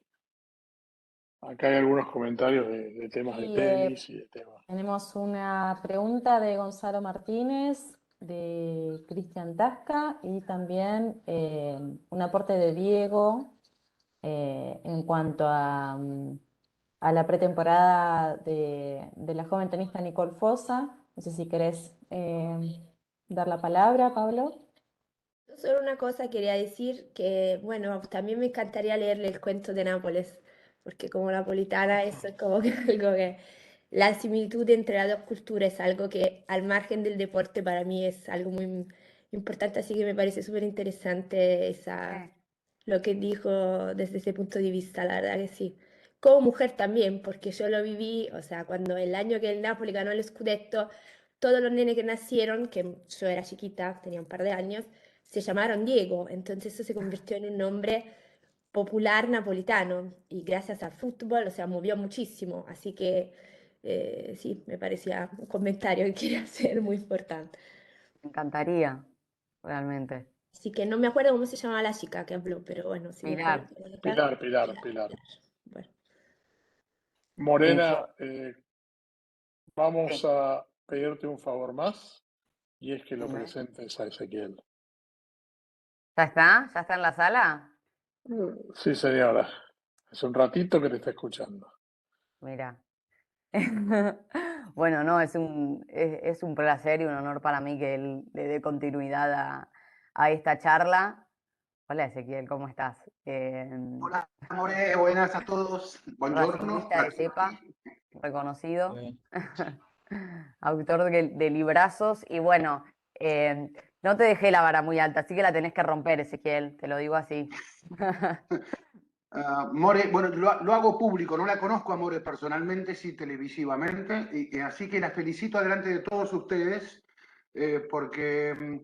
Acá hay algunos comentarios de temas de Y tenis y de temas. tenemos una pregunta de Gonzalo Martínez, de Cristian Tasca y también un aporte de Diego en cuanto a la pretemporada de la joven tenista Nicole Fossa. No sé si querés dar la palabra, Pablo. Solo una cosa quería decir que, bueno, también me encantaría leerle el cuento de Nápoles, porque como napolitana eso es como que algo que la similitud entre las dos culturas es algo que al margen del deporte para mí es algo muy importante, así que me parece súper interesante lo que dijo desde ese punto de vista, la verdad que sí. Como mujer también, porque yo lo viví, o sea, cuando el año que el Napoli ganó el Scudetto, todos los nenes que nacieron, que yo era chiquita, tenía un par de años, se llamaron Diego, entonces eso se convirtió en un nombre popular napolitano y gracias al fútbol, o sea, movió muchísimo, así que sí, me parecía un comentario que quería hacer muy importante. Me encantaría, realmente. Así que no me acuerdo cómo se llamaba la chica que habló, pero bueno, si me pueden Pilar, colocar. Pilar. Bueno, Morena, yo, vamos sí, a pedirte un favor más y es que lo dime. presentes a Ezequiel. ¿Ya está? ¿Ya está en la sala? Sí, señora. Hace un ratito que te está escuchando. Mira. Bueno, no, es un placer y un honor para mí que él le dé continuidad a esta charla. Hola Ezequiel, ¿cómo estás? Hola, amores, buenas a todos. Buongiorno. Racingista de cepa, reconocido, Bien. autor de librazos. Y bueno, no te dejé la vara muy alta, así que la tenés que romper, Ezequiel, te lo digo así. More, bueno, lo hago público, no la conozco a More personalmente, sí televisivamente, y así que la felicito delante de todos ustedes, porque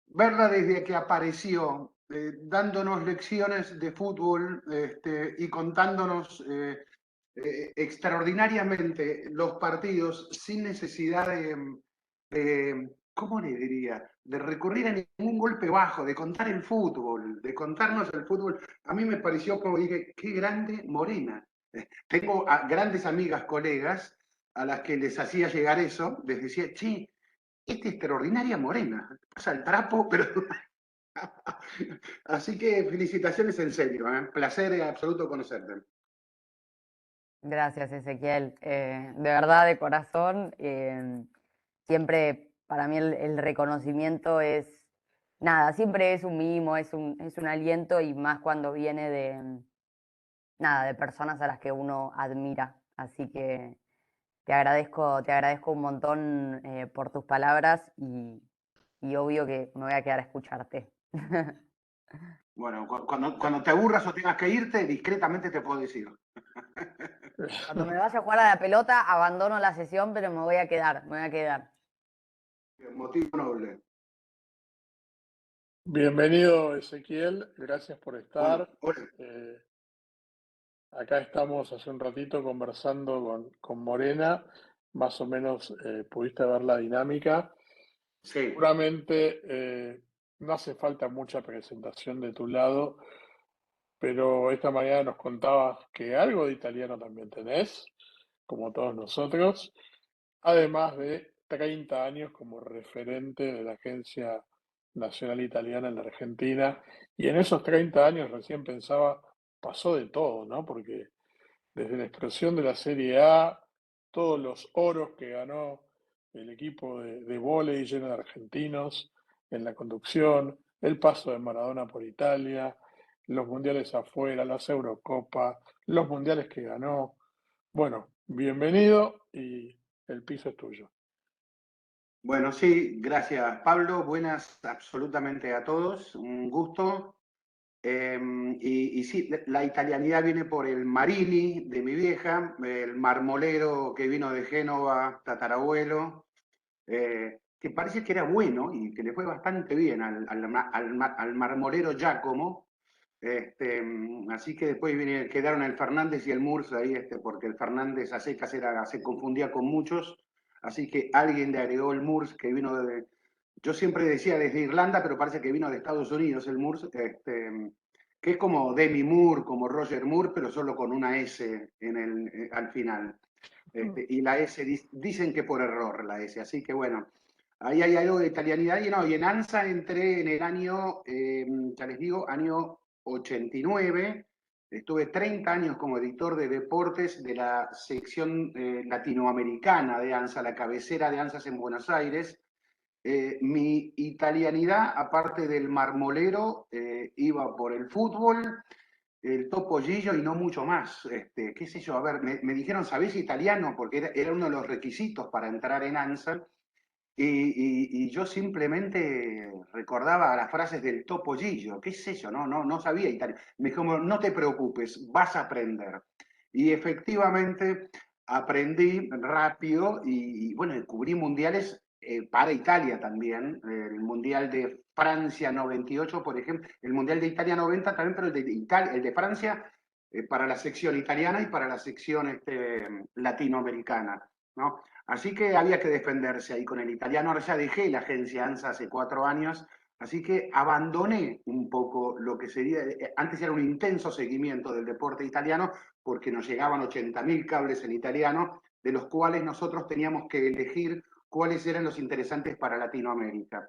verla desde que apareció, dándonos lecciones de fútbol y contándonos extraordinariamente los partidos sin necesidad ¿cómo le diría? De recurrir a ningún golpe bajo, de contar el fútbol, de contarnos el fútbol. A mí me pareció, como dije, qué grande Morena. Tengo grandes amigas, colegas, a las que les hacía llegar eso, les decía, che, esta extraordinaria Morena, pasa el trapo, pero... Así que felicitaciones en serio, placer absoluto conocerte. Gracias, Ezequiel. De verdad, de corazón, siempre para mí el reconocimiento nada, siempre es un mimo, es un aliento y más cuando viene nada, de personas a las que uno admira. Así que te agradezco un montón por tus palabras y obvio que me voy a quedar a escucharte. Bueno, cuando te aburras o tengas que irte, discretamente te puedo decir. Cuando me vaya a jugar a la pelota, abandono la sesión, pero me voy a quedar, me voy a quedar. Motivo noble. Bienvenido, Ezequiel, gracias por Bueno, estar. Acá estamos hace un ratito conversando con Morena, más o menos pudiste ver la dinámica. sí. Seguramente no hace falta mucha presentación de tu lado, pero esta mañana nos contabas que algo de italiano también tenés, como todos nosotros, además de 30 años como referente de la Agencia Nacional Italiana en la Argentina. Y en esos 30 años, recién pensaba, pasó de todo, ¿no? Porque desde la explosión de la Serie A, todos los oros que ganó el equipo de vóley lleno de argentinos en la conducción, el paso de Maradona por Italia, los mundiales afuera, las Eurocopas, los mundiales que ganó. Bueno, bienvenido y el piso es tuyo. Bueno, sí, gracias Pablo. Buenas absolutamente a todos. Un gusto. Y sí, la italianidad viene por el Marini de mi vieja, el marmolero que vino de Génova, tatarabuelo, que parece que era bueno y que le fue bastante bien al marmolero Giacomo. Así que después quedaron el Fernández y el Murs ahí, porque el Fernández a secas se confundía con muchos. Así que alguien le agregó el Murs que vino de. Yo siempre decía desde Irlanda, pero parece que vino de Estados Unidos el Murs, que es como Demi Moore, como Roger Moore, pero solo con una S al final. Y la S, dicen que por error la S, así que bueno, ahí hay algo de italianidad. Y en ANSA entré en el año, ya les digo, año 89. Estuve 30 años como editor de deportes de la sección latinoamericana de ANSA, la cabecera de ANSAS en Buenos Aires. Mi italianidad, aparte del marmolero, iba por el fútbol, el topollillo y no mucho más. Qué sé yo, a ver, me dijeron, ¿sabés italiano? Porque era uno de los requisitos para entrar en ANSA. Y yo simplemente recordaba las frases del topollillo, qué sé yo, no sabía italiano. Me dijo, no te preocupes, vas a aprender. Y efectivamente aprendí rápido y bueno, cubrí mundiales para Italia también, el Mundial de Francia 98, por ejemplo, el Mundial de Italia 90 también, pero el de Francia para la sección italiana y para la sección latinoamericana, ¿no? Así que había que defenderse ahí con el italiano. Ahora ya dejé la agencia ANSA hace 4 años, así que abandoné un poco lo que sería, antes era un intenso seguimiento del deporte italiano, porque nos llegaban 80.000 cables en italiano, de los cuales nosotros teníamos que elegir cuáles eran los interesantes para Latinoamérica.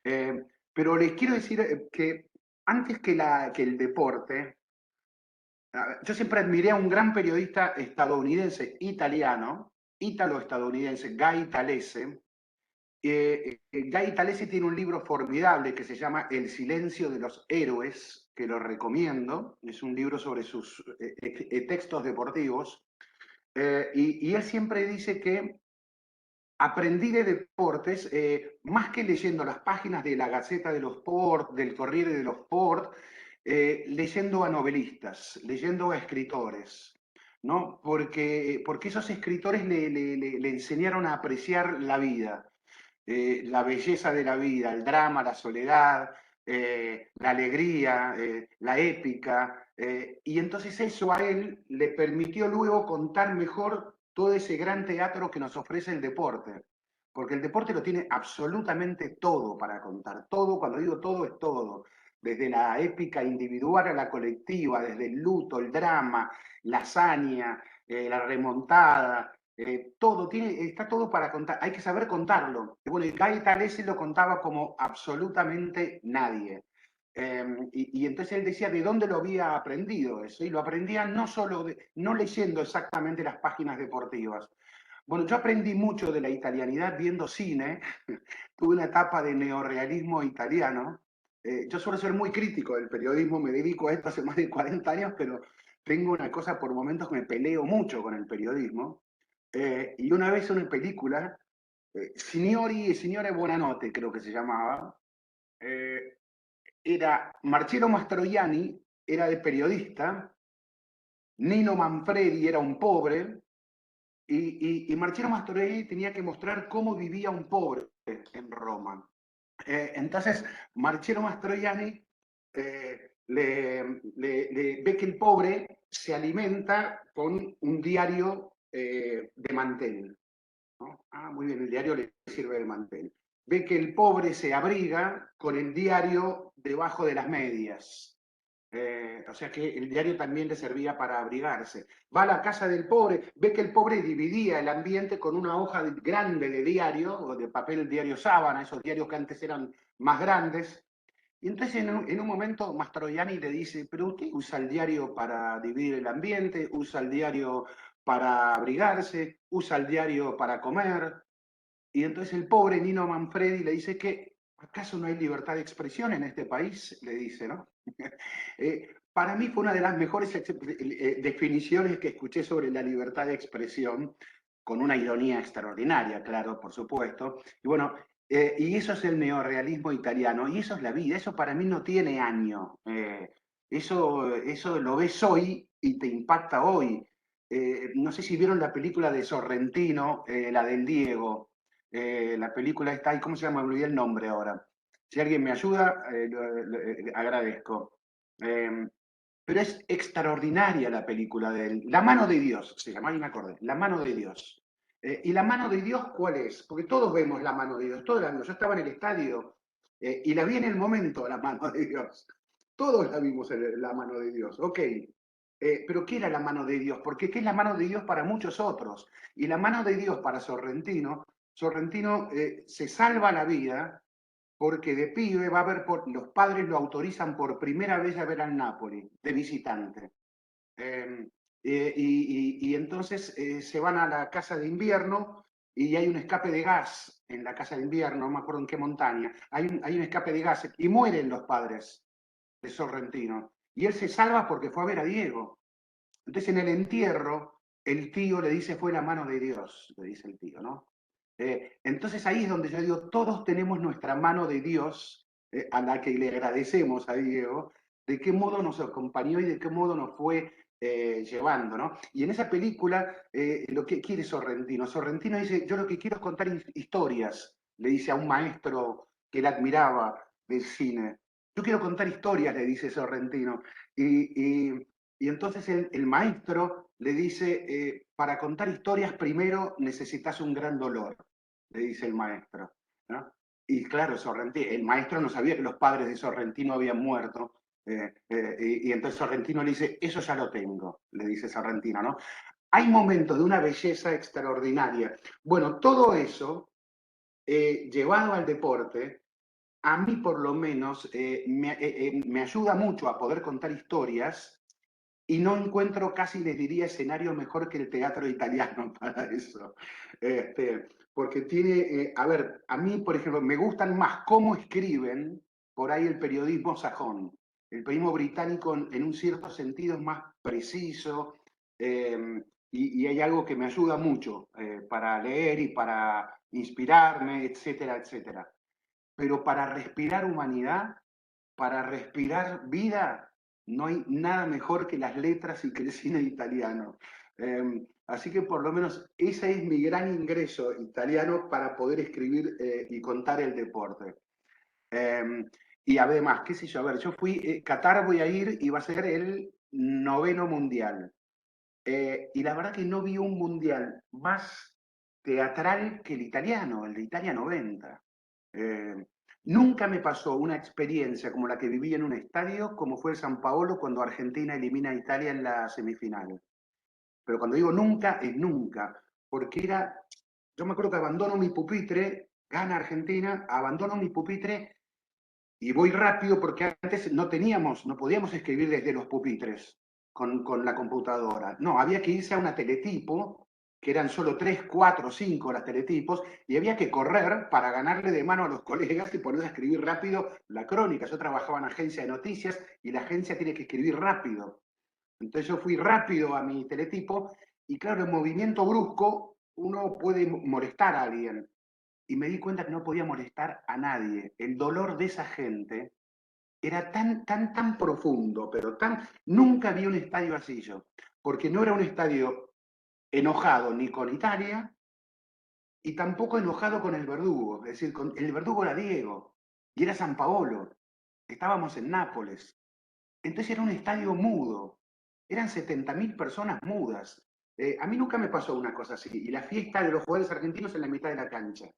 Pero les quiero decir que antes que el deporte, yo siempre admiré a un gran periodista estadounidense italiano, ítalo-estadounidense, Guy Talese. Guy Talese tiene un libro formidable que se llama El silencio de los héroes, que lo recomiendo. Es un libro sobre sus textos deportivos. Y él siempre dice que aprendí de deportes, más que leyendo las páginas de la Gaceta dello Sport, del Corriere dello Sport, leyendo a novelistas, leyendo a escritores, ¿no? Porque esos escritores le enseñaron a apreciar la vida, la belleza de la vida, el drama, la soledad, la alegría, la épica, y entonces eso a él le permitió luego contar mejor todo ese gran teatro que nos ofrece el deporte, porque el deporte lo tiene absolutamente todo para contar, todo, cuando digo todo es todo, desde la épica individual a la colectiva, desde el luto, el drama, la hazaña, la remontada, todo, está todo para contar, hay que saber contarlo. Y bueno, Guy Talese lo contaba como absolutamente nadie. Y entonces él decía de dónde lo había aprendido eso, y lo aprendía no leyendo exactamente las páginas deportivas. Bueno, yo aprendí mucho de la italianidad viendo cine, tuve una etapa de neorrealismo italiano. Yo suelo ser muy crítico del periodismo, me dedico a esto hace más de 40 años, pero tengo una cosa por momentos que me peleo mucho con el periodismo. Y una vez una película, Signori e Signore Buonanotte, creo que se llamaba, era Marcello Mastroianni, era de periodista, Nino Manfredi era un pobre, y Marcello Mastroianni tenía que mostrar cómo vivía un pobre en Roma. Entonces, Marcello Mastroianni ve que el pobre se alimenta con un diario de mantel, ¿no? Ah, muy bien, el diario le sirve de mantel. Ve que el pobre se abriga con el diario debajo de las medias. O sea que el diario también le servía para abrigarse. Va a la casa del pobre, ve que el pobre dividía el ambiente con una hoja grande de diario, o de papel diario sábana, esos diarios que antes eran más grandes. Y entonces en un momento Mastroianni le dice, pero usted usa el diario para dividir el ambiente, usa el diario para abrigarse, usa el diario para comer. Y entonces el pobre Nino Manfredi le dice que, ¿acaso no hay libertad de expresión en este país? Le dice, ¿no? Para mí fue una de las mejores definiciones que escuché sobre la libertad de expresión, con una ironía extraordinaria, claro, por supuesto. Y bueno, y eso es el neorrealismo italiano, y eso es la vida, eso para mí no tiene año. Eso lo ves hoy y te impacta hoy. No sé si vieron la película de Sorrentino, la del Diego. La película está ahí, ¿cómo se llama? Me olvidé el nombre ahora. Si alguien me ayuda, agradezco. Pero es extraordinaria la película de él. La mano de Dios, se llama, ahí me acordé. La mano de Dios. ¿Y la mano de Dios cuál es? Porque todos vemos la mano de Dios, todos la vimos. Yo estaba en el estadio y la vi en el momento, la mano de Dios. Todos la vimos en la mano de Dios, ok. Pero ¿qué era la mano de Dios? Porque ¿qué es la mano de Dios para muchos otros? Y la mano de Dios para Sorrentino, se salva la vida porque de pibe va a ver, los padres lo autorizan por primera vez a ver al Napoli, de visitante. Y entonces se van a la casa de invierno y hay un escape de gas en la casa de invierno, no me acuerdo en qué montaña, hay un escape de gas y mueren los padres de Sorrentino. Y él se salva porque fue a ver a Diego. Entonces en el entierro, el tío le dice, fue la mano de Dios, le dice el tío, ¿no? Entonces ahí es donde yo digo, todos tenemos nuestra mano de Dios, a la que le agradecemos a Diego, de qué modo nos acompañó y de qué modo nos fue llevando, ¿no? Y en esa película, lo que quiere Sorrentino, Sorrentino dice, yo lo que quiero es contar historias, le dice a un maestro que él admiraba del cine. Yo quiero contar historias, le dice Sorrentino. Y entonces el maestro le dice, para contar historias primero necesitas un gran dolor, le dice el maestro, ¿no? Y claro, Sorrentino, el maestro no sabía que los padres de Sorrentino habían muerto, y entonces Sorrentino le dice, eso ya lo tengo, le dice Sorrentino, ¿no? Hay momentos de una belleza extraordinaria. Bueno, todo eso, llevado al deporte, a mí por lo menos me ayuda mucho a poder contar historias y no encuentro casi, les diría, escenario mejor que el teatro italiano para eso. Porque tiene, a ver, a mí, por ejemplo, me gustan más cómo escriben por ahí el periodismo sajón. El periodismo británico, en un cierto sentido, es más preciso y hay algo que me ayuda mucho para leer y para inspirarme, etcétera, etcétera. Pero para respirar humanidad, para respirar vida, no hay nada mejor que las letras y que el cine italiano. Así que por lo menos ese es mi gran ingreso italiano para poder escribir y contar el deporte. Y además, qué sé yo, a ver, yo fui, Qatar voy a ir y va a ser el 9º mundial. Y la verdad que no vi un mundial más teatral que el italiano, el de Italia 90. Nunca me pasó una experiencia como la que viví en un estadio, como fue el San Paolo cuando Argentina elimina a Italia en la semifinal. Pero cuando digo nunca, es nunca, porque yo me acuerdo que abandono mi pupitre, gana Argentina, abandono mi pupitre y voy rápido porque antes no podíamos escribir desde los pupitres con la computadora. No, había que irse a una teletipo, que eran solo 3, 4, 5 las teletipos, y había que correr para ganarle de mano a los colegas y ponerse a escribir rápido la crónica. Yo trabajaba en agencia de noticias y la agencia tiene que escribir rápido. Entonces yo fui rápido a mi teletipo y claro, en movimiento brusco uno puede molestar a alguien. Y me di cuenta que no podía molestar a nadie. El dolor de esa gente era tan profundo, pero nunca vi un estadio así yo, porque no era un estadio enojado ni con Italia y tampoco enojado con el verdugo, es decir, el verdugo era Diego y era San Paolo, estábamos en Nápoles, entonces era un estadio mudo, eran 70.000 personas mudas. A mí nunca me pasó una cosa así, y la fiesta de los jugadores argentinos en la mitad de la cancha.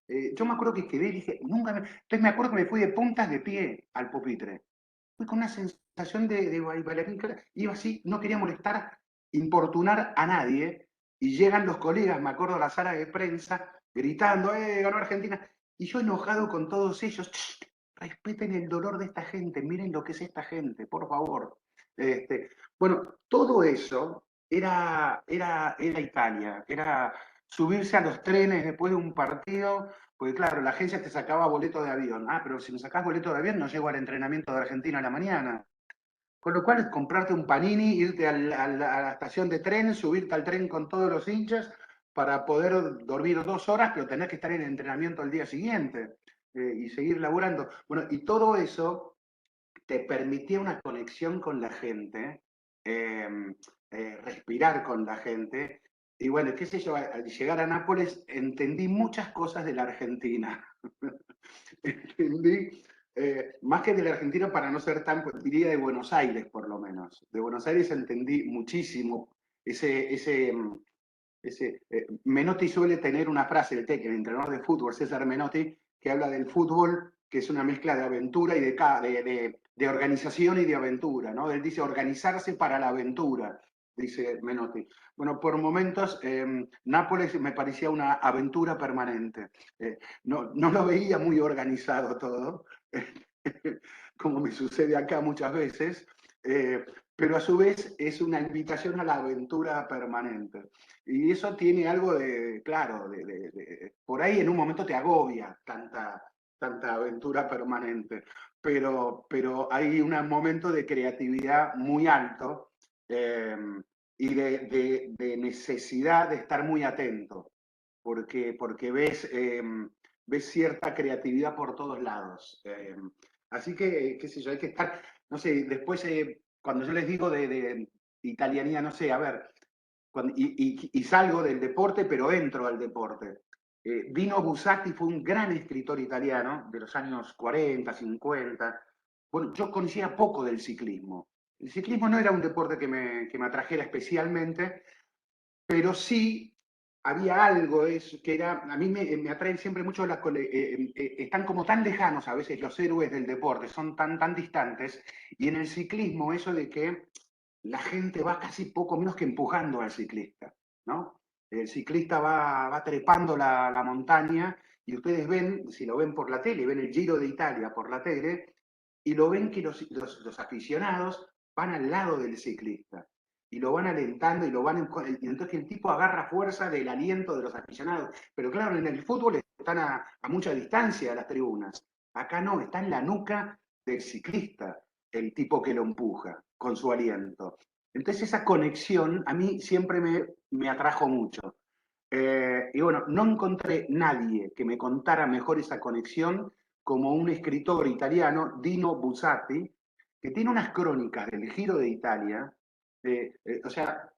Yo me acuerdo que quedé y dije, entonces me acuerdo que me fui de puntas de pie al pupitre. Fui con una sensación de bailarín, iba así, no quería molestar, importunar a nadie, y llegan los colegas, me acuerdo, a la sala de prensa, gritando, ganó Argentina, y yo enojado con todos ellos, respeten el dolor de esta gente, miren lo que es esta gente, por favor. Bueno, todo eso era Italia, era subirse a los trenes después de un partido, porque claro, la agencia te sacaba boleto de avión. Ah, pero si me sacás boleto de avión no llego al entrenamiento de Argentina a la mañana. Con lo cual, comprarte un panini, irte a la estación de tren, subirte al tren con todos los hinchas para poder dormir 2 horas, pero tener que estar en entrenamiento al día siguiente y seguir laburando. Bueno, y todo eso te permitía una conexión con la gente, respirar con la gente. Y bueno, qué sé yo, al llegar a Nápoles entendí muchas cosas de la Argentina. Entendí, más que de la Argentina para no ser tan, diría de Buenos Aires por lo menos. De Buenos Aires entendí muchísimo Menotti suele tener una frase, el entrenador de fútbol, César Menotti, que habla del fútbol, que es una mezcla de aventura y de organización y de aventura, ¿no? Él dice organizarse para la aventura, dice Menotti. Bueno, por momentos Nápoles me parecía una aventura permanente. No lo veía muy organizado todo, como me sucede acá muchas veces, pero a su vez es una invitación a la aventura permanente. Y eso tiene algo de, claro, por ahí en un momento te agobia tanta aventura permanente, pero hay un momento de creatividad muy alto y de necesidad de estar muy atento, porque ves cierta creatividad por todos lados. Así que, qué sé yo, hay que estar, no sé, después cuando yo les digo de italianía, no sé, a ver, y salgo del deporte, pero entro al deporte. Dino Buzzati fue un gran escritor italiano de los años 40, 50. Bueno, yo conocía poco del ciclismo. El ciclismo no era un deporte que me atrajera especialmente, pero sí había algo que era, a mí me atraen siempre mucho, están como tan lejanos a veces los héroes del deporte, son tan distantes, y en el ciclismo eso de que la gente va casi poco menos que empujando al ciclista, ¿no? El ciclista va trepando la montaña y ustedes ven, si lo ven por la tele, ven el Giro de Italia por la tele y lo ven que los aficionados van al lado del ciclista y lo van alentando y entonces el tipo agarra fuerza del aliento de los aficionados. Pero claro, en el fútbol están a mucha distancia las tribunas. Acá no, está en la nuca del ciclista el tipo que lo empuja con su aliento. Entonces esa conexión a mí siempre me atrajo mucho. Y bueno, no encontré nadie que me contara mejor esa conexión como un escritor italiano, Dino Buzzati, que tiene unas crónicas del Giro de Italia. O sea,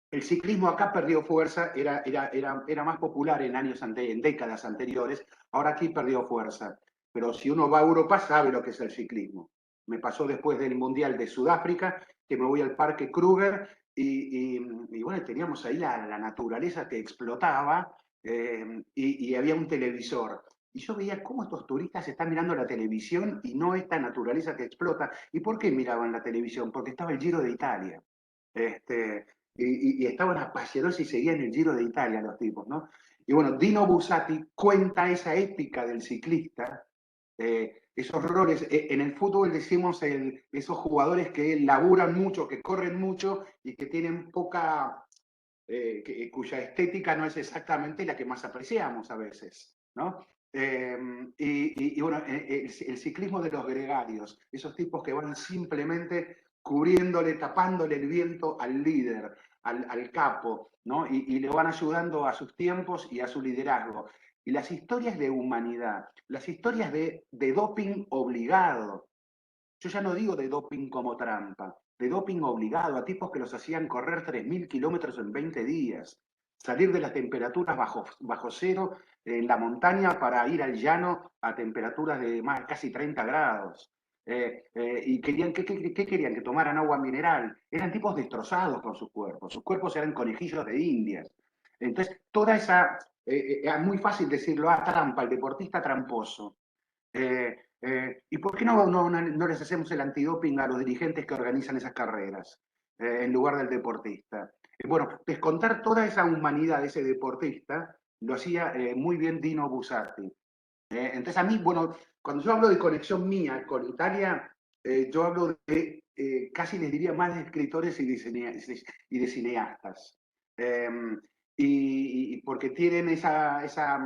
el ciclismo acá perdió fuerza, era más popular en décadas anteriores, ahora aquí perdió fuerza. Pero si uno va a Europa sabe lo que es el ciclismo. Me pasó después del Mundial de Sudáfrica, que me voy al Parque Kruger y bueno, teníamos ahí la naturaleza que explotaba y había un televisor. Y yo veía cómo estos turistas están mirando la televisión y no esta naturaleza que explota. ¿Y por qué miraban la televisión? Porque estaba el Giro de Italia. Y estaban apasionados y seguían el Giro de Italia los tipos, ¿no? Y bueno, Dino Buzzati cuenta esa épica del ciclista, esos roles. En el fútbol decimos esos jugadores que laburan mucho, que corren mucho y que tienen cuya estética no es exactamente la que más apreciamos a veces, ¿no? Y bueno, el ciclismo de los gregarios, esos tipos que van simplemente cubriéndole, tapándole el viento al líder, al capo, ¿no? Y le van ayudando a sus tiempos y a su liderazgo. Y las historias de humanidad, las historias de doping obligado. Yo ya no digo de doping como trampa, de doping obligado a tipos que los hacían correr 3.000 kilómetros en 20 días, salir de las temperaturas bajo cero en la montaña para ir al llano a temperaturas de más, casi 30 grados. Y querían, ¿qué querían? Que tomaran agua mineral. Eran tipos destrozados con sus cuerpos eran conejillos de indias. Entonces, toda esa, es muy fácil decirlo, trampa, el deportista tramposo. ¿Y por qué no les hacemos el antidoping a los dirigentes que organizan esas carreras en lugar del deportista? Bueno, descontar toda esa humanidad de ese deportista lo hacía muy bien Dino Buzzati. Entonces a mí, bueno, cuando yo hablo de conexión mía con Italia, yo hablo de, casi les diría más de escritores y de cineastas. Y porque tienen esa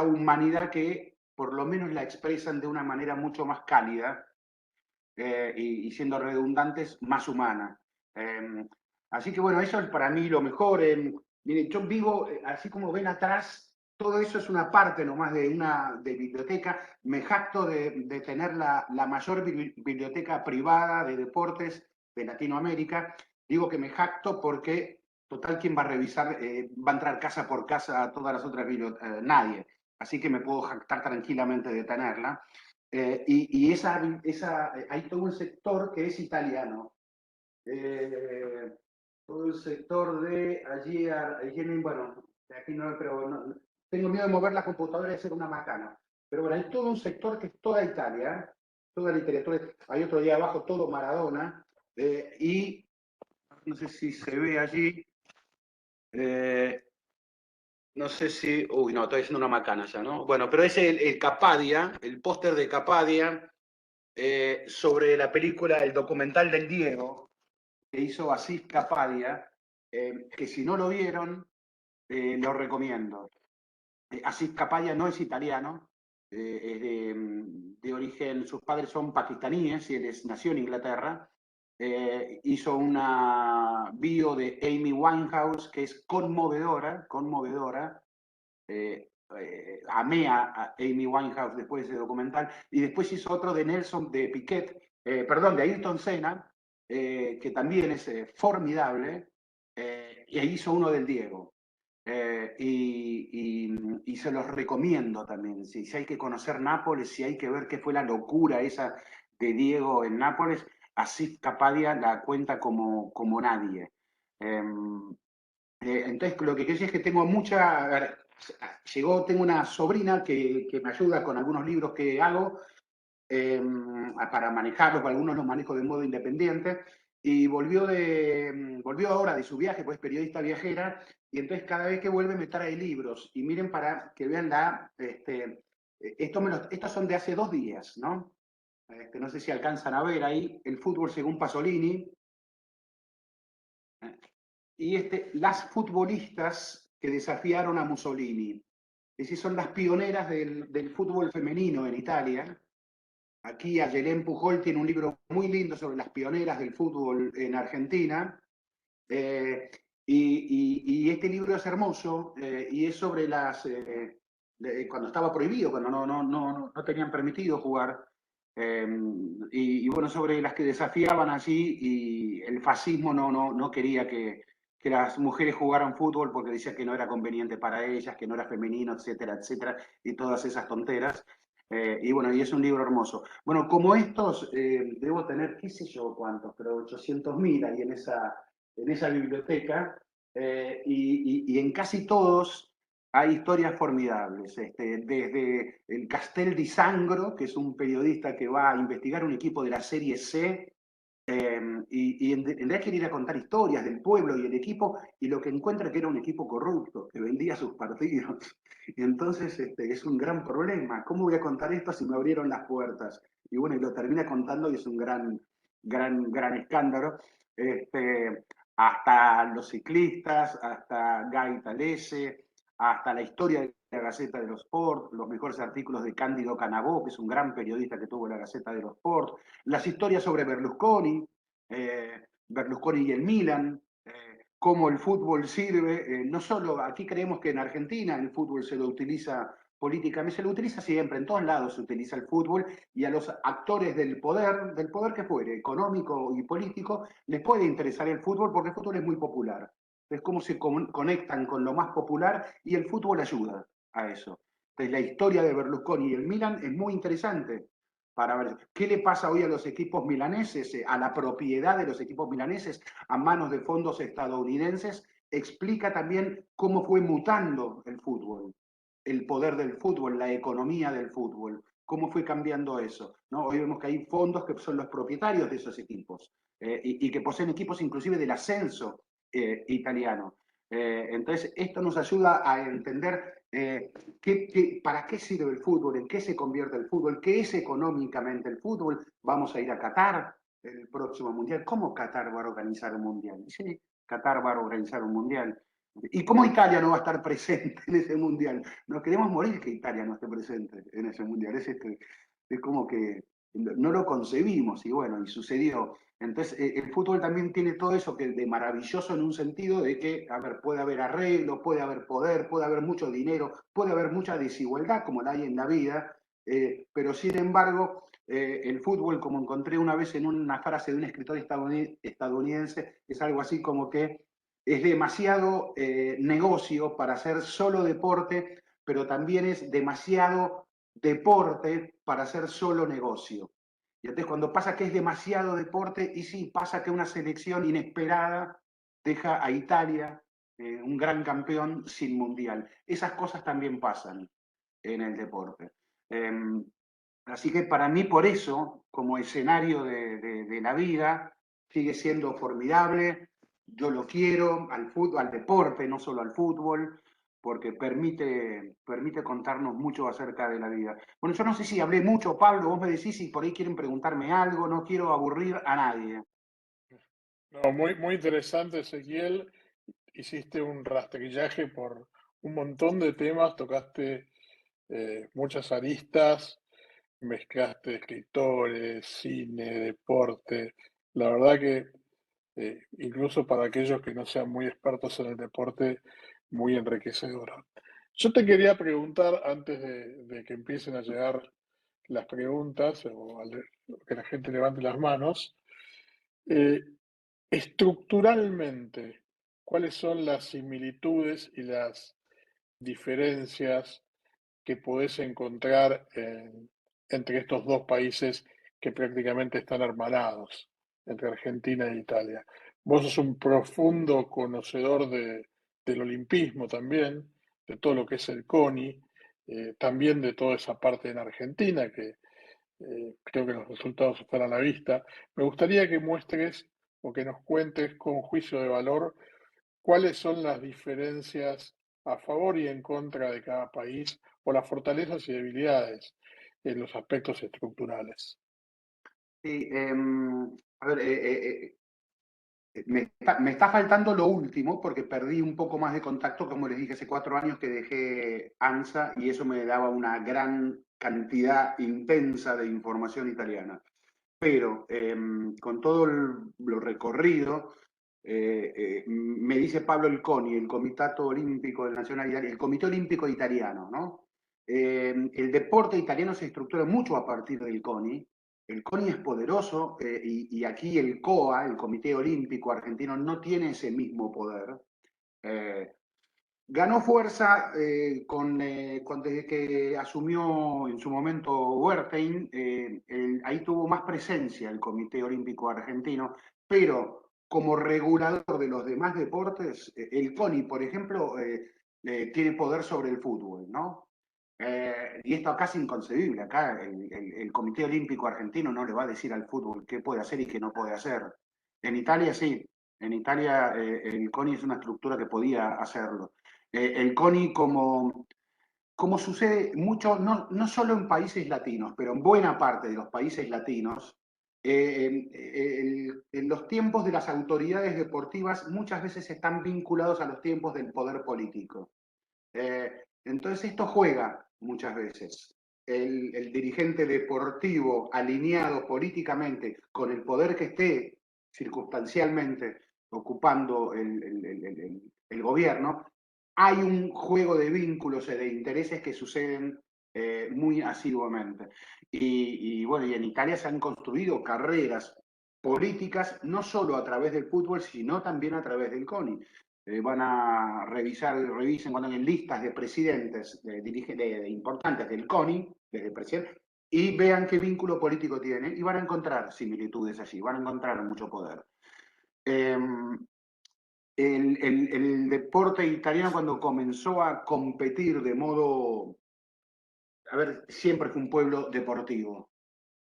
humanidad que por lo menos la expresan de una manera mucho más cálida y siendo redundantes, más humana. Así que bueno, eso es para mí lo mejor. Miren, yo vivo, así como ven atrás, todo eso es una parte nomás de biblioteca. Me jacto de tener la mayor biblioteca privada de deportes de Latinoamérica. Digo que me jacto porque, total, ¿quién va a revisar? Va a entrar casa por casa a todas las otras bibliotecas. Nadie. Así que me puedo jactar tranquilamente de tenerla. Y hay todo un sector que es italiano. Todo el sector de allí, bueno, aquí no, pero no, tengo miedo de mover la computadora y hacer una macana. Pero bueno, hay todo un sector que es toda Italia, toda literatura. Hay otro día abajo, todo Maradona. Y no sé si se ve allí. No sé si. Uy, no, estoy haciendo una macana ya, ¿no? Bueno, pero es el Capadia, el póster de Capadia sobre la película, el documental del Diego, que hizo Asís Capadia, que si no lo vieron, lo recomiendo. Asís Capadia no es italiano, es de origen, sus padres son pakistaníes y él nació en Inglaterra. Hizo una bio de Amy Winehouse que es conmovedora, conmovedora. Amé a Amy Winehouse después de ese documental, y después hizo otro de de Ayrton Senna, que también es formidable, y ahí hizo uno del Diego. Y se los recomiendo también. Si hay que conocer Nápoles, si hay que ver qué fue la locura esa de Diego en Nápoles, Asís Capadia la cuenta como nadie. Entonces, lo que quiero decir es que tengo tengo una sobrina que me ayuda con algunos libros que hago para manejarlos, algunos los manejo de modo independiente, y volvió ahora de su viaje, pues periodista viajera, y entonces cada vez que vuelve me trae libros, y miren para que vean estos son de hace 2 días, ¿no? No sé si alcanzan a ver ahí, El fútbol según Pasolini, y las futbolistas que desafiaron a Mussolini. Es decir, son las pioneras del fútbol femenino en Italia. Aquí Ayelén Pujol tiene un libro muy lindo sobre las pioneras del fútbol en Argentina. Y este libro es hermoso y es sobre cuando estaba prohibido, cuando no tenían permitido jugar. Y bueno, sobre las que desafiaban allí, y el fascismo no quería que las mujeres jugaran fútbol porque decía que no era conveniente para ellas, que no era femenino, etcétera, etcétera, y todas esas tonteras. Y bueno, y es un libro hermoso. Bueno, como estos, debo tener, qué sé yo cuántos, pero 800.000 ahí en esa biblioteca, y en casi todos hay historias formidables. Desde el Castel di Sangro, que es un periodista que va a investigar un equipo de la Serie C, y en realidad quiere ir a contar historias del pueblo y el equipo, y lo que encuentra que era un equipo corrupto, que vendía sus partidos. Y entonces es un gran problema. ¿Cómo voy a contar esto si me abrieron las puertas? Y bueno, y lo termina contando y es un gran escándalo. Hasta los ciclistas, hasta Guy Talese, hasta la historia de la Gaceta de los Sport, los mejores artículos de Cándido Canavò, que es un gran periodista que tuvo la Gaceta de los Sport, las historias sobre Berlusconi, Berlusconi y el Milan, cómo el fútbol sirve, no solo, aquí creemos que en Argentina el fútbol se lo utiliza políticamente, se lo utiliza siempre, en todos lados se utiliza el fútbol, y a los actores del poder que fuere, económico y político, les puede interesar el fútbol porque el fútbol es muy popular. Es como se conectan con lo más popular y el fútbol ayuda a eso. Entonces, la historia de Berlusconi y el Milan es muy interesante para ver qué le pasa hoy a los equipos milaneses, a la propiedad de los equipos milaneses a manos de fondos estadounidenses. Explica también cómo fue mutando el fútbol, el poder del fútbol, la economía del fútbol, cómo fue cambiando eso, ¿no? Hoy vemos que hay fondos que son los propietarios de esos equipos y que poseen equipos inclusive del ascenso italiano. Entonces, esto nos ayuda a entender para qué sirve el fútbol, en qué se convierte el fútbol, qué es económicamente el fútbol. Vamos a ir a Qatar el próximo mundial. ¿Cómo Qatar va a organizar un mundial? Sí, Qatar va a organizar un mundial. ¿Y cómo Italia no va a estar presente en ese mundial? Nos queremos morir que Italia no esté presente en ese mundial. Es como que no lo concebimos y bueno, y sucedió. Entonces, el fútbol también tiene todo eso que de maravilloso en un sentido de que, a ver, puede haber arreglo, puede haber poder, puede haber mucho dinero, puede haber mucha desigualdad como la hay en la vida, pero sin embargo, el fútbol, como encontré una vez en una frase de un escritor estadounidense, es algo así como que es demasiado negocio para ser solo deporte, pero también es demasiado deporte para ser solo negocio. Y entonces cuando pasa que es demasiado deporte, y sí, pasa que una selección inesperada deja a Italia, un gran campeón, sin mundial. Esas cosas también pasan en el deporte. Así que para mí, por eso, como escenario de la vida, sigue siendo formidable. Yo lo quiero al fútbol, al deporte, no solo al fútbol, porque permite contarnos mucho acerca de la vida. Bueno, yo no sé si hablé mucho, Pablo, vos me decís si por ahí quieren preguntarme algo, no quiero aburrir a nadie. No, muy, muy interesante, Ezequiel. Hiciste un rastrillaje por un montón de temas, tocaste muchas aristas, mezclaste escritores, cine, deporte. La verdad que incluso para aquellos que no sean muy expertos en el deporte, muy enriquecedora. Yo te quería preguntar, antes de que empiecen a llegar las preguntas o que la gente levante las manos, eh, estructuralmente, ¿cuáles son las similitudes y las diferencias que podés encontrar entre estos dos países que prácticamente están hermanados, entre Argentina e Italia? Vos sos un profundo conocedor del olimpismo también, de todo lo que es el CONI, también de toda esa parte en Argentina, que creo que los resultados están a la vista. Me gustaría que muestres o que nos cuentes con juicio de valor cuáles son las diferencias a favor y en contra de cada país o las fortalezas y debilidades en los aspectos estructurales. Sí, a ver, me está faltando lo último porque perdí un poco más de contacto, como les dije, hace 4 años que dejé ANSA y eso me daba una gran cantidad intensa de información italiana. Pero con todo lo recorrido, me dice Pablo El CONI, el Comitato Olímpico del Nacional Italiano, el Comité Olímpico Italiano, ¿no? El deporte italiano se estructura mucho a partir del CONI. El CONI es poderoso y aquí el COA, el Comité Olímpico Argentino, no tiene ese mismo poder. Ganó fuerza desde que asumió en su momento Huertain, ahí tuvo más presencia el Comité Olímpico Argentino, pero como regulador de los demás deportes, el CONI, por ejemplo, tiene poder sobre el fútbol, ¿no? Y esto acá es inconcebible, acá el Comité Olímpico Argentino no le va a decir al fútbol qué puede hacer y qué no puede hacer. En Italia sí, en Italia el CONI es una estructura que podía hacerlo. El CONI, como sucede mucho, no solo en países latinos, pero en buena parte de los países latinos, en los tiempos de las autoridades deportivas muchas veces están vinculados a los tiempos del poder político. Entonces esto juega muchas veces. El dirigente deportivo alineado políticamente con el poder que esté circunstancialmente ocupando el gobierno, hay un juego de vínculos y de intereses que suceden muy asiduamente. Y bueno, y en Italia se han construido carreras políticas no solo a través del fútbol, sino también a través del CONI. Van a revisen cuando en listas de presidentes de importantes del CONI, desde presidente, y vean qué vínculo político tienen y van a encontrar similitudes allí, van a encontrar mucho poder. El deporte italiano cuando comenzó a competir de modo, a ver, siempre fue un pueblo deportivo.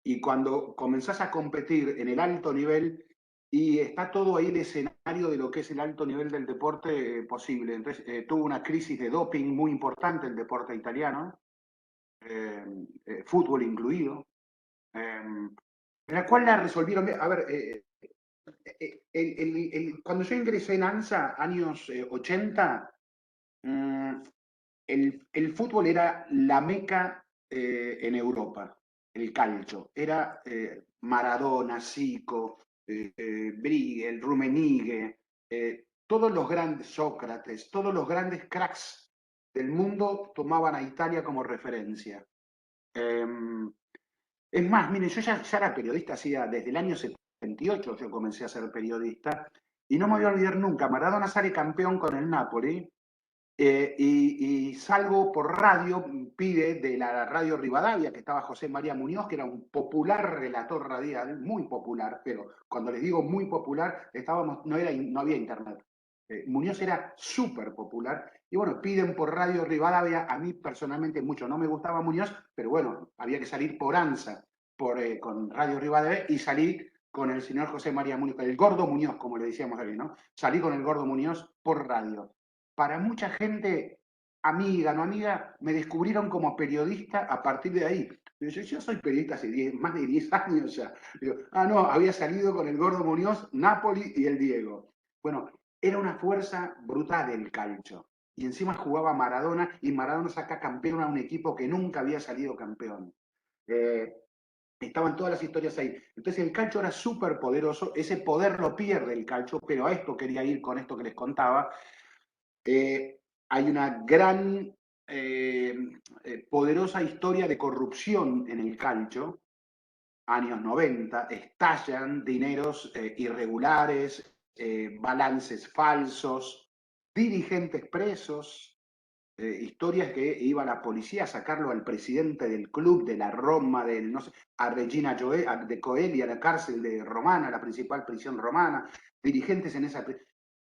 Y cuando comenzás a competir en el alto nivel, y está todo ahí el escenario de lo que es el alto nivel del deporte posible. Entonces, tuvo una crisis de doping muy importante el deporte italiano, fútbol incluido, en la cual la resolvieron. A ver, cuando yo ingresé en ANSA, años 80, el fútbol era la meca en Europa, el calcio. Era Maradona, Zico, Briegel, Rummenigge, todos los grandes, Sócrates, todos los grandes cracks del mundo tomaban a Italia como referencia. Es más, miren, yo ya era periodista, hacía desde el año 78 yo comencé a ser periodista, y no me voy a olvidar nunca, Maradona sale campeón con el Napoli, y salgo por radio, pide de la radio Rivadavia, que estaba José María Muñoz, que era un popular relator radial, muy popular, pero cuando les digo muy popular, no había internet. Muñoz era súper popular, y bueno, piden por radio Rivadavia, a mí personalmente mucho no me gustaba Muñoz, pero bueno, había que salir por ANSA, con radio Rivadavia, y salí con el señor José María Muñoz, el Gordo Muñoz, como le decíamos ahí, ¿no? Salí con el Gordo Muñoz por radio. Para mucha gente, amiga, no amiga, me descubrieron como periodista a partir de ahí. Yo soy periodista hace más de 10 años ya. Digo, no, había salido con el Gordo Muñoz, Napoli y el Diego. Bueno, era una fuerza brutal el calcio. Y encima jugaba Maradona, y Maradona saca campeón a un equipo que nunca había salido campeón. Estaban todas las historias ahí. Entonces el calcio era súper poderoso, ese poder lo pierde el calcio, pero a esto quería ir con esto que les contaba. Hay una gran, poderosa historia de corrupción en el calcio, años 90, estallan dineros irregulares, balances falsos, dirigentes presos, historias que iba la policía a sacarlo al presidente del club, de la Roma, no sé, a Regina de Coeli, a la cárcel de Romana, la principal prisión romana, dirigentes en esa...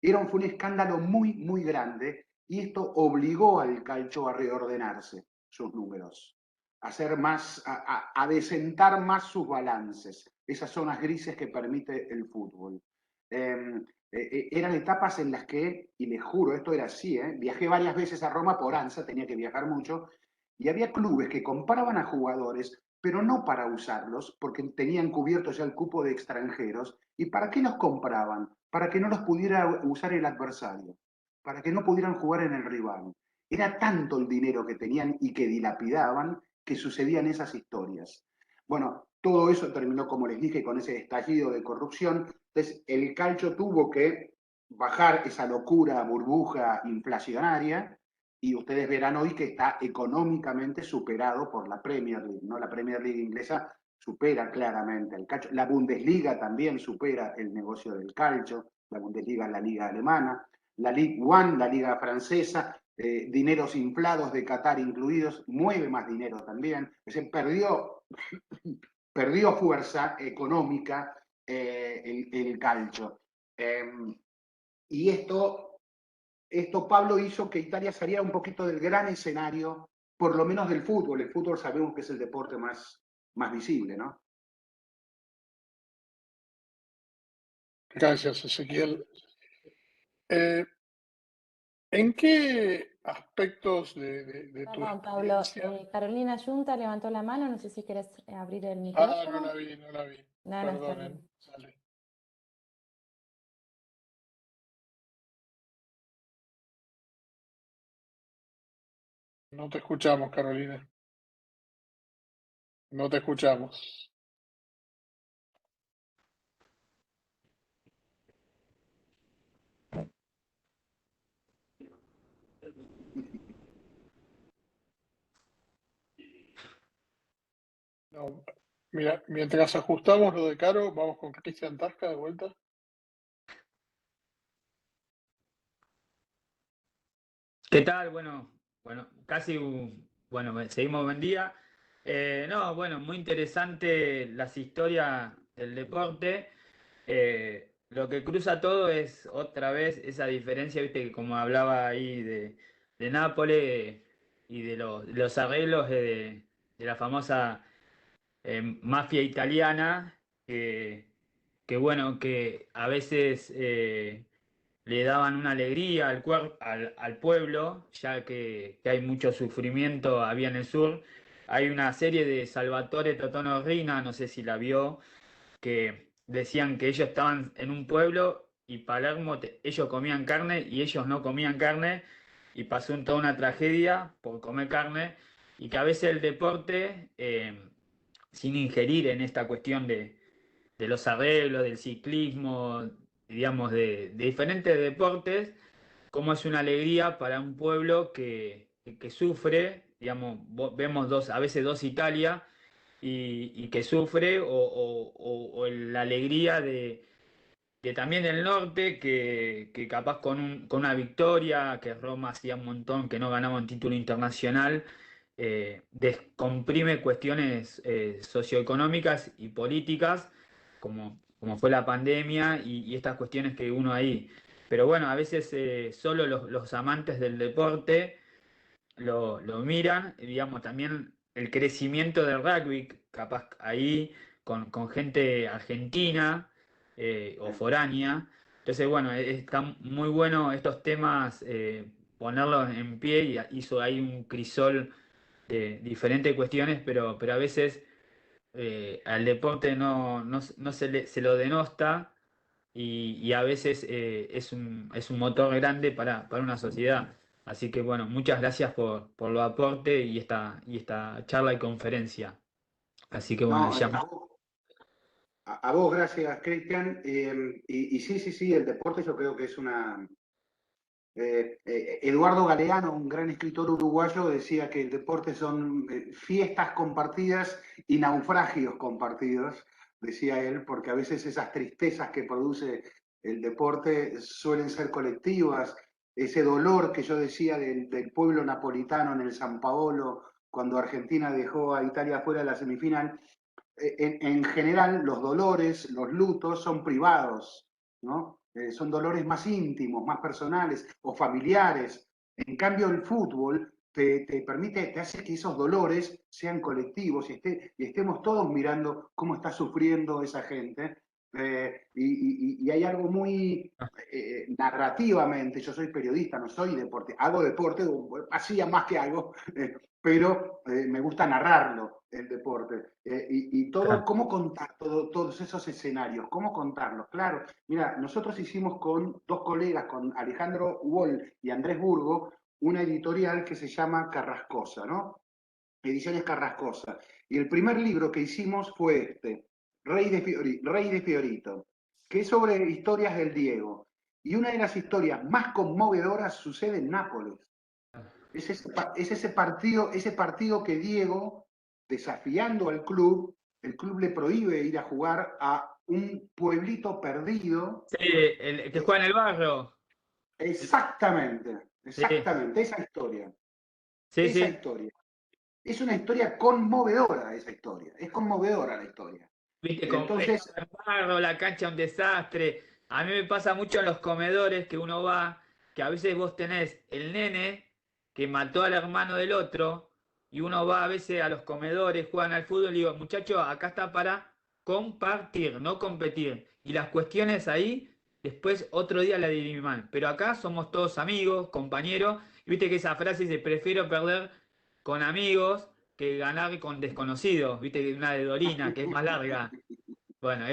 Fue un escándalo muy, muy grande, y esto obligó al calcio a reordenarse sus números, a hacer más, a desentar más sus balances, esas zonas grises que permite el fútbol. Eran etapas en las que, y les juro, esto era así, viajé varias veces a Roma por ANSA, tenía que viajar mucho, y había clubes que compraban a jugadores, pero no para usarlos, porque tenían cubierto ya el cupo de extranjeros. ¿Y para qué los compraban? Para que no los pudiera usar el adversario, para que no pudieran jugar en el rival. Era tanto el dinero que tenían y que dilapidaban, que sucedían esas historias. Bueno, todo eso terminó, como les dije, con ese estallido de corrupción. Entonces, el calcio tuvo que bajar esa locura, burbuja inflacionaria, y ustedes verán hoy que está económicamente superado por la Premier League, ¿no? La Premier League inglesa supera claramente el calcio. La Bundesliga también supera el negocio del calcio. La Bundesliga es la liga alemana. La Ligue 1, la liga francesa, dineros inflados de Qatar incluidos, mueve más dinero también. Es decir, perdió fuerza económica el calcio. Y esto, Pablo, hizo que Italia saliera un poquito del gran escenario, por lo menos del fútbol. El fútbol sabemos que es el deporte más visible, ¿no? Gracias, Ezequiel. ¿En qué aspectos de tu Perdón, Pablo. experiencia? Carolina Yunta levantó la mano, no sé si quieres abrir el No micrófono. la vi, no la vi. No, no está bien. Perdonen. Dale. No te escuchamos, Carolina. No te escuchamos. Mira, mientras ajustamos lo de Caro, vamos con Cristian Tasca de vuelta. ¿Qué tal? Bueno, seguimos buen día. No, bueno, muy interesante las historias del deporte. Lo que cruza todo es otra vez esa diferencia, viste, que como hablaba ahí de Nápoles y de los arreglos de la famosa mafia italiana, que bueno, que a veces le daban una alegría al pueblo, ya que hay mucho sufrimiento, había en el sur. Hay una serie de Salvatore Totono Rina, no sé si la vio, que decían que ellos estaban en un pueblo y Palermo, ellos comían carne y ellos no comían carne, y pasó toda una tragedia por comer carne, y que a veces el deporte, sin ingerir en esta cuestión de los arreglos, del ciclismo, digamos, de diferentes deportes, como es una alegría para un pueblo que sufre, digamos, vemos a veces dos Italia, y que sufre, o la alegría de también del norte, que capaz con una victoria, que Roma hacía un montón que no ganaba un título internacional, descomprime cuestiones socioeconómicas y políticas, como fue la pandemia y estas cuestiones que uno ahí. Pero bueno, a veces solo los amantes del deporte lo miran, y digamos, también el crecimiento del rugby, capaz ahí con gente argentina o foránea. Entonces, bueno, está muy bueno estos temas, ponerlos en pie, y hizo ahí un crisol de diferentes cuestiones, pero a veces al deporte no se lo denosta, y a veces es un motor grande para una sociedad. Así que bueno, muchas gracias por los aportes y esta charla y conferencia. Así que bueno, No, a vos gracias, Cristian. Y sí, sí, sí, el deporte yo creo que es una... Eduardo Galeano, un gran escritor uruguayo, decía que el deporte son fiestas compartidas y naufragios compartidos, decía él, porque a veces esas tristezas que produce el deporte suelen ser colectivas. Ese dolor que yo decía del pueblo napolitano en el San Paolo, cuando Argentina dejó a Italia fuera de la semifinal, en general los dolores, los lutos son privados, ¿no? Son dolores más íntimos, más personales o familiares. En cambio, el fútbol te permite, te hace que esos dolores sean colectivos y estemos todos mirando cómo está sufriendo esa gente. Y hay algo muy narrativamente, yo soy periodista, no soy deporte, hago deporte, hacía más que algo, pero me gusta narrarlo, el deporte. Y todo, ¿cómo contar todos esos escenarios? ¿Cómo contarlos? Claro, mira, nosotros hicimos con dos colegas, con Alejandro Wall y Andrés Burgo, una editorial que se llama Carrascosa, ¿no? Ediciones Carrascosa. Y el primer libro que hicimos fue este, Rey de Fiorito, que es sobre historias del Diego. Y una de las historias más conmovedoras sucede en Nápoles. Es ese partido que Diego, desafiando al club, el club le prohíbe ir a jugar a un pueblito perdido. sí, el que juega en el barrio. Exactamente, Sí, exactamente, esa historia. sí, Esa sí. historia. Es una historia conmovedora, esa historia. Es conmovedora la historia. Viste, Entonces, el barro, la cancha, un desastre. A mí me pasa mucho en los comedores que uno va, que a veces vos tenés el nene que mató al hermano del otro, y uno va a veces a los comedores, juegan al fútbol y digo, muchachos, acá está para compartir, no competir. Y las cuestiones ahí, después otro día la diriman. Pero acá somos todos amigos, compañeros, y viste que esa frase dice, prefiero perder con amigos que ganar con desconocidos, viste, una de Dorina, que es más larga. Bueno,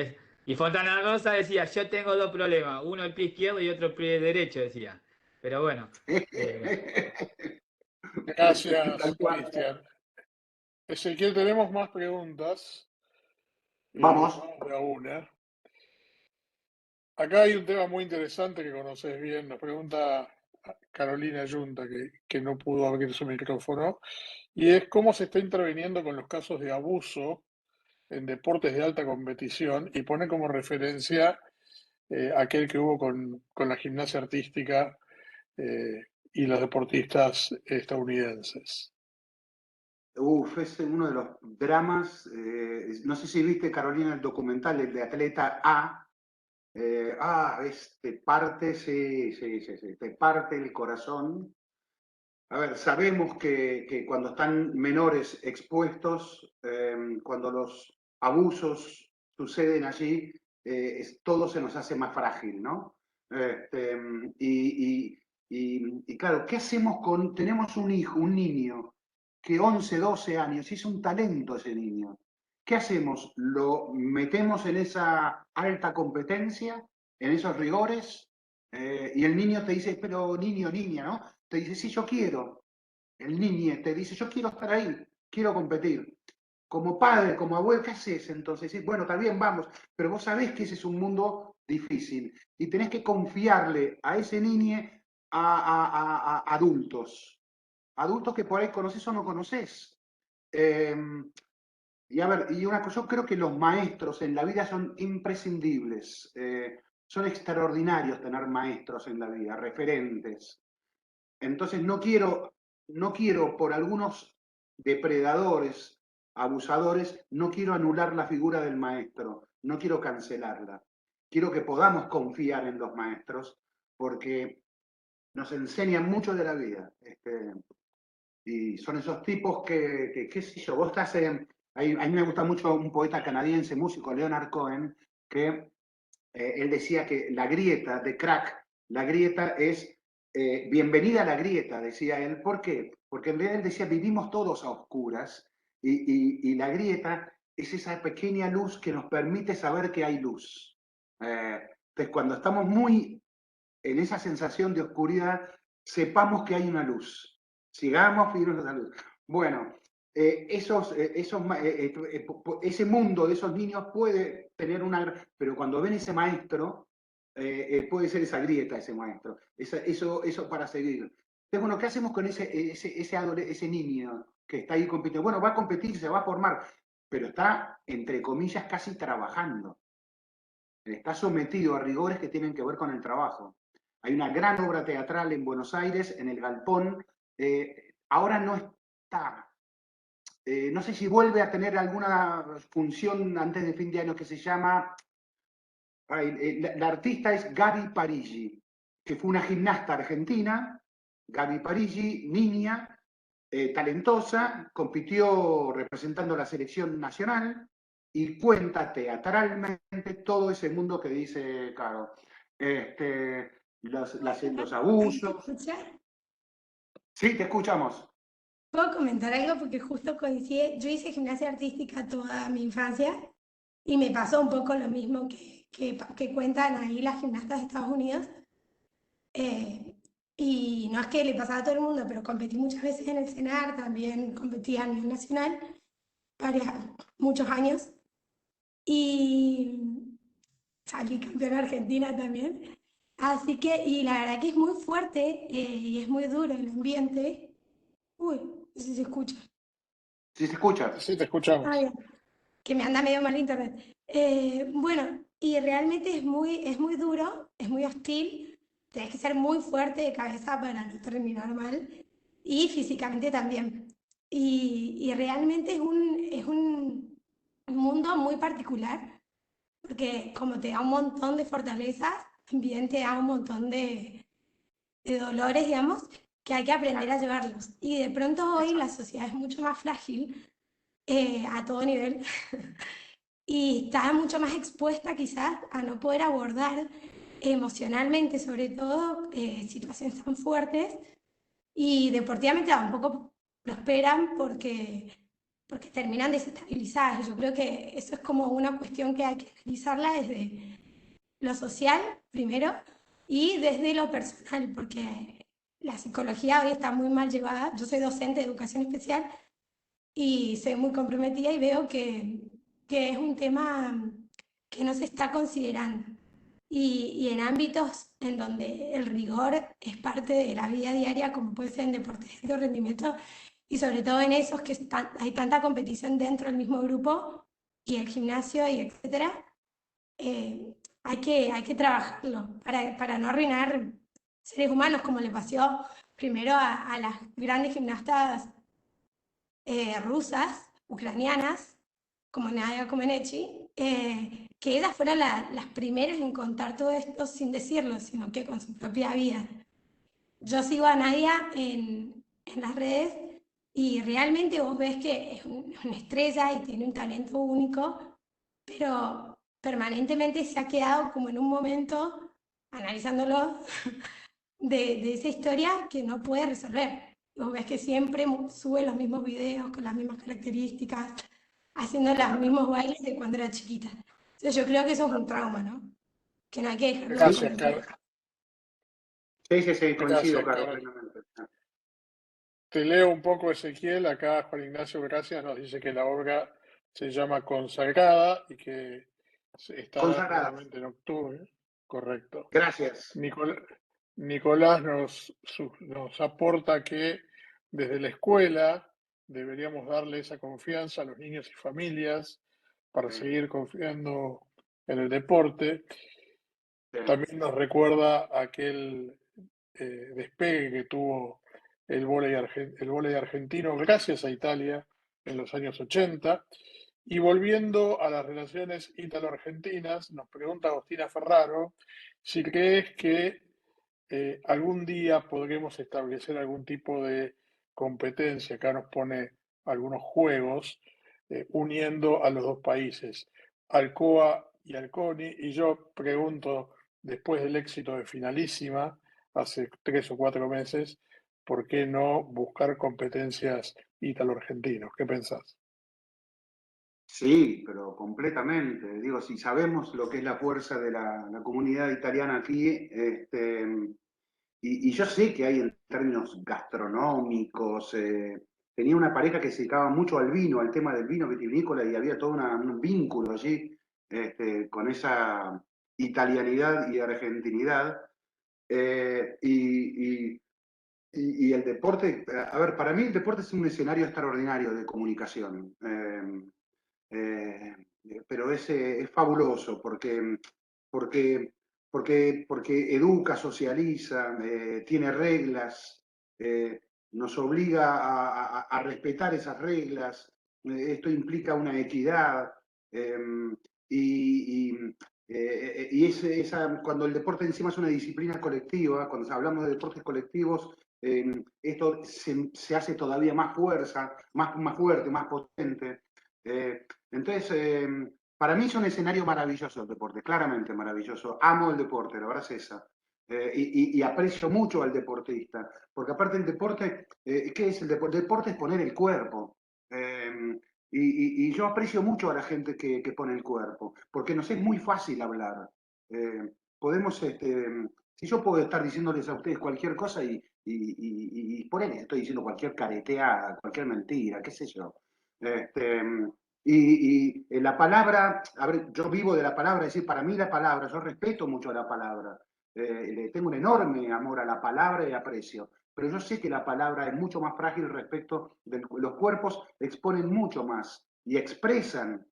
y Fontana Rosa decía, yo tengo dos problemas, uno el pie izquierdo y otro el pie derecho, decía. Pero bueno, Gracias, tal cual. Cristian. Ezequiel, tenemos más preguntas. Vamos. Vamos de a una. Acá hay un tema muy interesante que conoces bien. Nos pregunta Carolina Yunta, que no pudo abrir su micrófono, y es cómo se está interviniendo con los casos de abuso en deportes de alta competición y pone como referencia aquel que hubo con la gimnasia artística y los deportistas estadounidenses. Uf, es uno de los dramas, no sé si viste, Carolina, el documental, el de Atleta A. Te parte, sí, te parte el corazón. A ver, sabemos que cuando están menores expuestos, cuando los abusos suceden allí, todo se nos hace más frágil, ¿no? Este, y claro, ¿qué hacemos con, tenemos un hijo, un niño, que 11, 12 años, y es un talento ese niño? ¿Qué hacemos? ¿Lo metemos en esa alta competencia, en esos rigores? Y el niño te dice, pero niño, niña, ¿no? Te dice, sí, yo quiero. El niño te dice, yo quiero estar ahí, quiero competir. Como padre, como abuelo, ¿qué haces entonces? Sí, bueno, está bien, vamos, pero vos sabés que ese es un mundo difícil y tenés que confiarle a ese niño a adultos, adultos que por ahí conoces o no conoces. Y a ver, y una cosa, yo creo que los maestros en la vida son imprescindibles, son extraordinarios tener maestros en la vida, referentes. Entonces no quiero por algunos depredadores, abusadores, no quiero anular la figura del maestro, no quiero cancelarla. Quiero que podamos confiar en los maestros porque nos enseñan mucho de la vida. Y son esos tipos que qué sé yo, vos estás en... A mí me gusta mucho un poeta canadiense, músico, Leonard Cohen, que él decía que la grieta de Crack, la grieta es bienvenida a la grieta, decía él. ¿Por qué? Porque en realidad él decía, vivimos todos a oscuras y la grieta es esa pequeña luz que nos permite saber que hay luz. Entonces, cuando estamos muy en esa sensación de oscuridad, sepamos que hay una luz. Sigamos firmes esa luz. Bueno, ese mundo de esos niños puede tener una... Pero cuando ven ese maestro, puede ser esa grieta, ese maestro. Eso para seguir. Entonces, bueno, ¿qué hacemos con ese niño que está ahí compitiendo? Bueno, va a competir, se va a formar, pero está, entre comillas, casi trabajando. Está sometido a rigores que tienen que ver con el trabajo. Hay una gran obra teatral en Buenos Aires, en el Galpón. Ahora no está. No sé si vuelve a tener alguna función antes de fin de año que se llama... la artista es Gaby Parigi, que fue una gimnasta argentina. Gaby Parigi, niña, talentosa, compitió representando la selección nacional y cuenta teatralmente todo ese mundo que dice Caro. Los abusos. Sí, te escuchamos. ¿Puedo comentar algo? Porque justo coincide, yo hice gimnasia artística toda mi infancia y me pasó un poco lo mismo que cuentan ahí las gimnastas de Estados Unidos. Y no es que le pasaba a todo el mundo, pero competí muchas veces en el CENAR, también competí a nivel nacional, muchos años, y salí campeona argentina también. Así que, y la verdad que es muy fuerte y es muy duro el ambiente. Uy, no sé si se escucha. Sí, se escucha. Sí, te escuchamos. Que me anda medio mal internet. Bueno, y realmente es muy duro, es muy hostil. Tienes que ser muy fuerte de cabeza para no terminar mal y físicamente también. Y realmente es un mundo muy particular porque como te da un montón de fortalezas, también te da un montón de dolores, digamos, que hay que aprender a llevarlos. Y de pronto hoy la sociedad es mucho más frágil a todo nivel y está mucho más expuesta quizás a no poder abordar emocionalmente, sobre todo, situaciones tan fuertes y deportivamente tampoco prosperan porque terminan desestabilizadas. Yo creo que eso es como una cuestión que hay que analizarla desde lo social primero y desde lo personal, porque la psicología hoy está muy mal llevada. Yo soy docente de educación especial y soy muy comprometida y veo que es un tema que no se está considerando. Y en ámbitos en donde el rigor es parte de la vida diaria, como puede ser en deportes de alto rendimiento, y sobre todo en esos que hay tanta competición dentro del mismo grupo, y el gimnasio y etcétera, hay que trabajarlo para no arruinar seres humanos como le pasó primero a las grandes gimnastas rusas, ucranianas, como Nadia Comaneci, que ellas fueron las primeras en contar todo esto sin decirlo, sino que con su propia vida. Yo sigo a Nadia en las redes y realmente vos ves que es una estrella y tiene un talento único, pero permanentemente se ha quedado como en un momento, analizándolo, de esa historia que no puede resolver. Vos ves que siempre sube los mismos videos con las mismas características, haciendo los mismos bailes de cuando era chiquita. Entonces yo creo que eso es un trauma, ¿no? Que no hay que dejarlo Sí, Gracias, desaparecer. Carlos. sí, coincido, Gracias, Carlos, Carlos. plenamente. Te leo un poco, Ezequiel. Acá Juan Ignacio Gracias nos dice que la obra se llama Consagrada y que se estará Consagrada. nuevamente en octubre. Correcto. Gracias. Nicolás nos aporta que desde la escuela deberíamos darle esa confianza a los niños y familias para Sí, seguir confiando en el deporte. sí. También nos recuerda aquel despegue que tuvo el vóley argentino gracias a Italia en los años 80. Y volviendo a las relaciones ítalo-argentinas, nos pregunta Agostina Ferraro si crees que algún día podremos establecer algún tipo de competencia. Acá nos pone algunos juegos uniendo a los dos países, Alcoa y Alconi. Y yo pregunto, después del éxito de Finalísima, hace 3 o 4 meses, ¿por qué no buscar competencias ítalo-argentinos? ¿Qué pensás? Sí, pero completamente. Digo, si sabemos lo que es la fuerza de la comunidad italiana aquí, y yo sé que hay en términos gastronómicos, tenía una pareja que se dedicaba mucho al vino, al tema del vino vitivinícola, y había todo un vínculo allí con esa italianidad y argentinidad. Y el deporte, a ver, para mí el deporte es un escenario extraordinario de comunicación. Eh, pero es fabuloso porque, porque educa, socializa, tiene reglas, nos obliga a respetar esas reglas. Esto implica una equidad. eh, y cuando el deporte encima es una disciplina colectiva, cuando hablamos de deportes colectivos, esto se hace todavía más fuerza, más fuerte, más potente. Eh, entonces, para mí es un escenario maravilloso el deporte, claramente maravilloso. Amo el deporte, la verdad es esa. Y aprecio mucho al deportista, porque aparte el deporte, ¿qué es el deporte? El deporte es poner el cuerpo. Y yo aprecio mucho a la gente que pone el cuerpo, porque nos es muy fácil hablar. Podemos, si yo puedo estar diciéndoles a ustedes cualquier cosa y por ahí estoy diciendo cualquier careteada, cualquier mentira, qué sé yo. Este, la palabra, a ver, yo vivo de la palabra, es decir, para mí la palabra, yo respeto mucho a la palabra, le tengo un enorme amor a la palabra y aprecio, pero yo sé que la palabra es mucho más frágil respecto de los cuerpos, exponen mucho más y expresan,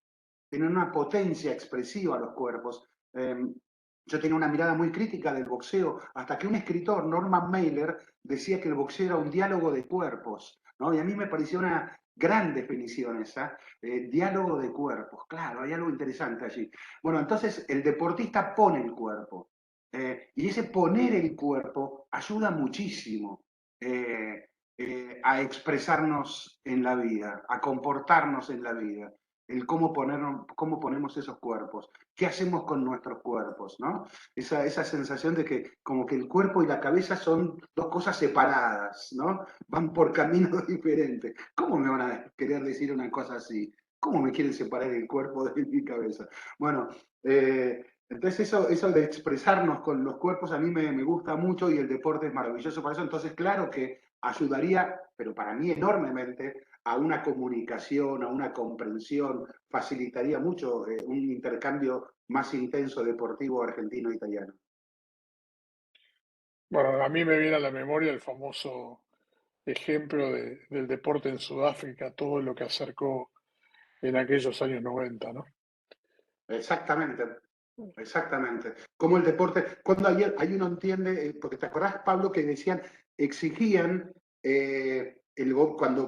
tienen una potencia expresiva los cuerpos. Yo tenía una mirada muy crítica del boxeo, hasta que un escritor, Norman Mailer, decía que el boxeo era un diálogo de cuerpos, ¿no? Y a mí me pareció una gran definición esa, diálogo de cuerpos, claro, hay algo interesante allí. Bueno, entonces el deportista pone el cuerpo, y ese poner el cuerpo ayuda muchísimo a expresarnos en la vida, a comportarnos en la vida, el cómo ponemos esos cuerpos, qué hacemos con nuestros cuerpos, ¿no? Esa sensación de que como que el cuerpo y la cabeza son dos cosas separadas, ¿no? Van por caminos diferentes. ¿Cómo me van a querer decir una cosa así? ¿Cómo me quieren separar el cuerpo de mi cabeza? Bueno, entonces eso de expresarnos con los cuerpos a mí me gusta mucho y el deporte es maravilloso para eso. Entonces, claro que ayudaría, pero para mí enormemente, a una comunicación, a una comprensión, facilitaría mucho un intercambio más intenso deportivo argentino-italiano. Bueno, a mí me viene a la memoria el famoso ejemplo del deporte en Sudáfrica, todo lo que acercó en aquellos años 90, ¿no? Exactamente, exactamente. Como el deporte, cuando hay uno entiende, porque te acordás, Pablo, que decían, exigían,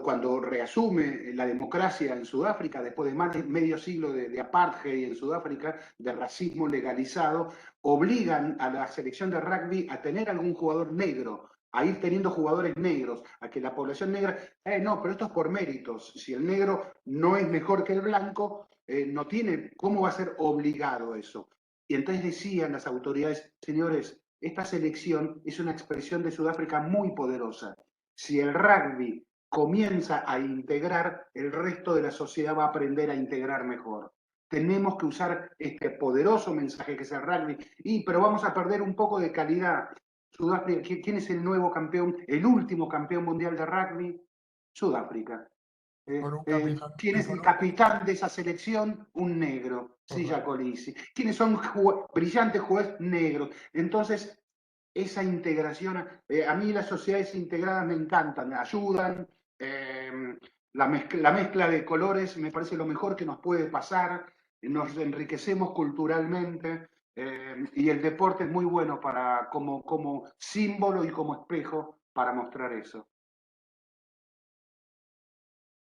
cuando reasume la democracia en Sudáfrica, después de más de medio siglo de apartheid en Sudáfrica, de racismo legalizado, obligan a la selección de rugby a tener algún jugador negro, a ir teniendo jugadores negros, a que la población negra, no, pero esto es por méritos. Si el negro no es mejor que el blanco, no tiene, ¿cómo va a ser obligado eso? Y entonces decían las autoridades, señores, esta selección es una expresión de Sudáfrica muy poderosa. Si el rugby comienza a integrar, el resto de la sociedad va a aprender a integrar mejor. Tenemos que usar este poderoso mensaje que es el rugby, pero vamos a perder un poco de calidad. Sudáfrica, ¿quién es el nuevo campeón, el último campeón mundial de rugby? Sudáfrica. ¿Quién es el capitán de esa selección? Un negro, Silla Colisi. ¿Quiénes son brillantes jugadores? Negros. Entonces, esa integración, a mí las sociedades integradas me encantan, me ayudan. La mezcla de colores me parece lo mejor que nos puede pasar. Nos enriquecemos culturalmente. Y el deporte es muy bueno como símbolo y como espejo para mostrar eso.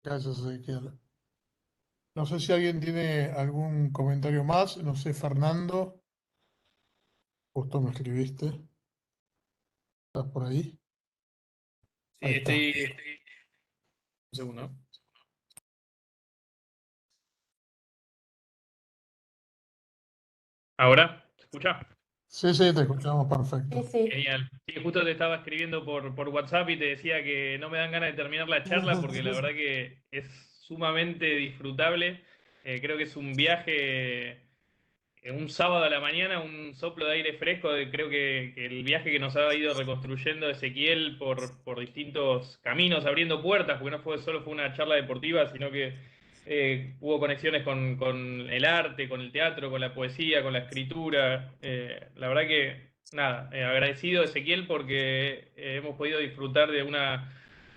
Gracias, Ezequiel. No sé si alguien tiene algún comentario más. No sé, Fernando. Justo me escribiste. ¿Estás por ahí? Sí, Ahí está. Un segundo. ¿Ahora? ¿Se escucha? Sí, sí, te escuchamos perfecto. Sí, sí. Genial. Sí, justo te estaba escribiendo por WhatsApp y te decía que no me dan ganas de terminar la charla porque la verdad que es sumamente disfrutable. Creo que es un viaje, un sábado a la mañana, un soplo de aire fresco. Creo que el viaje que nos ha ido reconstruyendo Ezequiel por distintos caminos, abriendo puertas, porque solo fue una charla deportiva, sino que hubo conexiones con el arte, con el teatro, con la poesía, con la escritura. La verdad que, nada, agradecido Ezequiel porque hemos podido disfrutar de una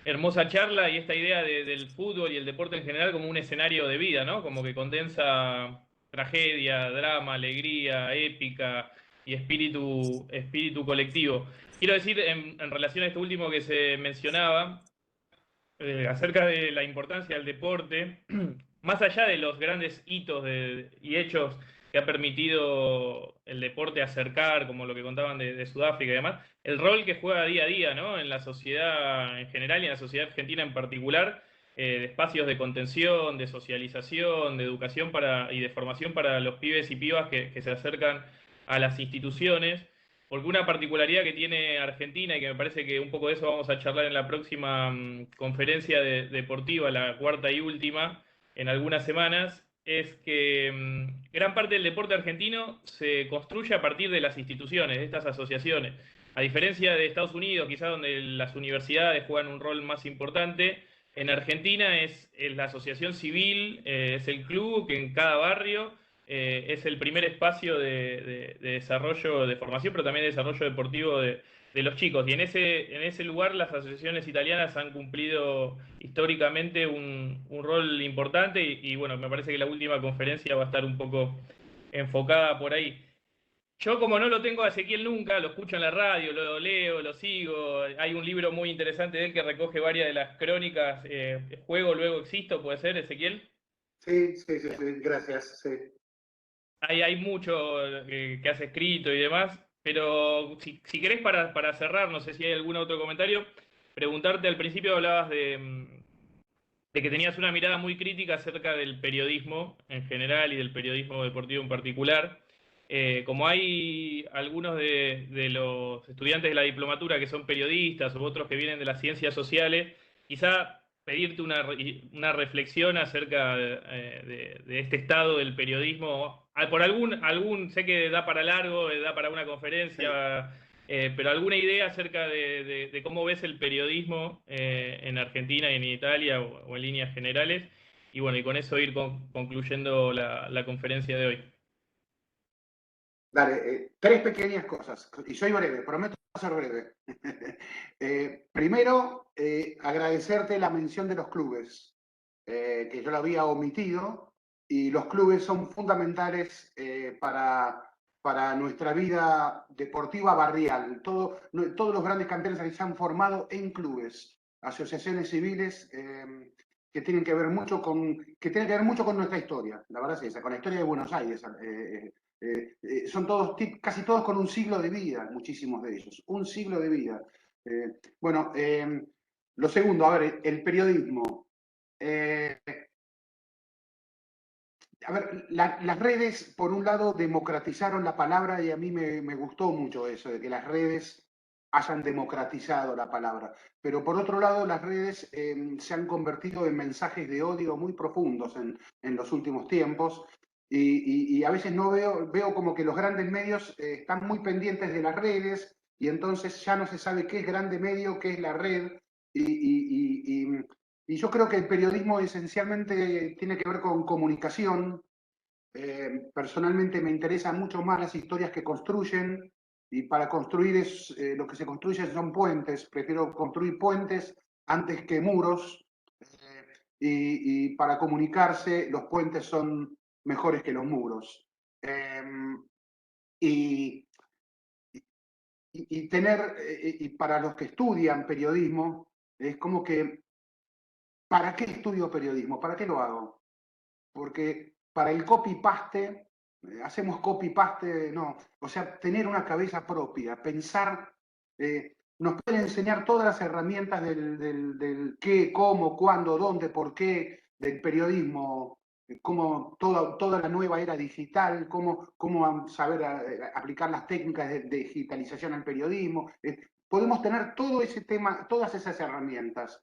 hermosa charla y esta idea del fútbol y el deporte en general como un escenario de vida, ¿no? Como que condensa tragedia, drama, alegría, épica y espíritu colectivo. Quiero decir, en relación a esto último que se mencionaba, acerca de la importancia del deporte, más allá de los grandes hitos y hechos que ha permitido el deporte acercar, como lo que contaban de Sudáfrica y demás, el rol que juega día a día, ¿no? En la sociedad en general y en la sociedad argentina en particular, de espacios de contención, de socialización, de educación y de formación para los pibes y pibas que se acercan a las instituciones. Porque una particularidad que tiene Argentina, y que me parece que un poco de eso vamos a charlar en la próxima conferencia deportiva, la cuarta y última, en algunas semanas, es que gran parte del deporte argentino se construye a partir de las instituciones, de estas asociaciones. A diferencia de Estados Unidos, quizás donde las universidades juegan un rol más importante, en Argentina es la asociación civil, es el club que en cada barrio es el primer espacio de desarrollo, de formación, pero también de desarrollo deportivo de los chicos. Y en ese lugar las asociaciones italianas han cumplido históricamente un rol importante y bueno, me parece que la última conferencia va a estar un poco enfocada por ahí. Yo como no lo tengo a Ezequiel nunca, lo escucho en la radio, lo leo, lo sigo. Hay un libro muy interesante de él que recoge varias de las crónicas, Juego, luego existo, ¿puede ser, Ezequiel? Sí, gracias. Sí. Hay mucho que has escrito y demás, pero si querés para cerrar, no sé si hay algún otro comentario, preguntarte, al principio hablabas de que tenías una mirada muy crítica acerca del periodismo en general y del periodismo deportivo en particular. Como hay algunos de los estudiantes de la diplomatura que son periodistas o otros que vienen de las ciencias sociales, quizá pedirte una reflexión acerca de este estado del periodismo. Por sé que da para largo, da para una conferencia, pero alguna idea acerca de cómo ves el periodismo en Argentina y en Italia o en líneas generales. Y bueno, y con eso ir concluyendo la conferencia de hoy. Dale, tres pequeñas cosas, y soy breve, prometo ser breve. Primero, agradecerte la mención de los clubes. que yo lo había omitido, y los clubes son fundamentales para nuestra vida deportiva barrial. Todos los grandes campeones se han formado en clubes, asociaciones civiles que tienen que ver mucho con nuestra historia. La verdad es esa, con la historia de Buenos Aires. Son todos, casi todos con un siglo de vida, muchísimos de ellos, un siglo de vida. Bueno, lo segundo, a ver, el periodismo. A ver, las redes, por un lado, democratizaron la palabra y a mí me gustó mucho eso, de que las redes hayan democratizado la palabra. Pero por otro lado, las redes se han convertido en mensajes de odio muy profundos en los últimos tiempos y a veces no veo como que los grandes medios están muy pendientes de las redes y entonces ya no se sabe qué es grande medio, qué es la red y yo creo que el periodismo esencialmente tiene que ver con comunicación. Personalmente me interesan mucho más las historias que construyen y para construir lo que se construye son puentes. Prefiero construir puentes antes que muros y para comunicarse los puentes son mejores que los muros. Y, y para los que estudian periodismo, es como que ¿para qué estudio periodismo? ¿Para qué lo hago? Porque para el copy-paste, hacemos copy-paste, no. O sea, tener una cabeza propia, pensar, nos pueden enseñar todas las herramientas del qué, cómo, cuándo, dónde, por qué, del periodismo, cómo toda la nueva era digital, cómo saber aplicar las técnicas de digitalización al periodismo. Podemos tener todo ese tema, todas esas herramientas.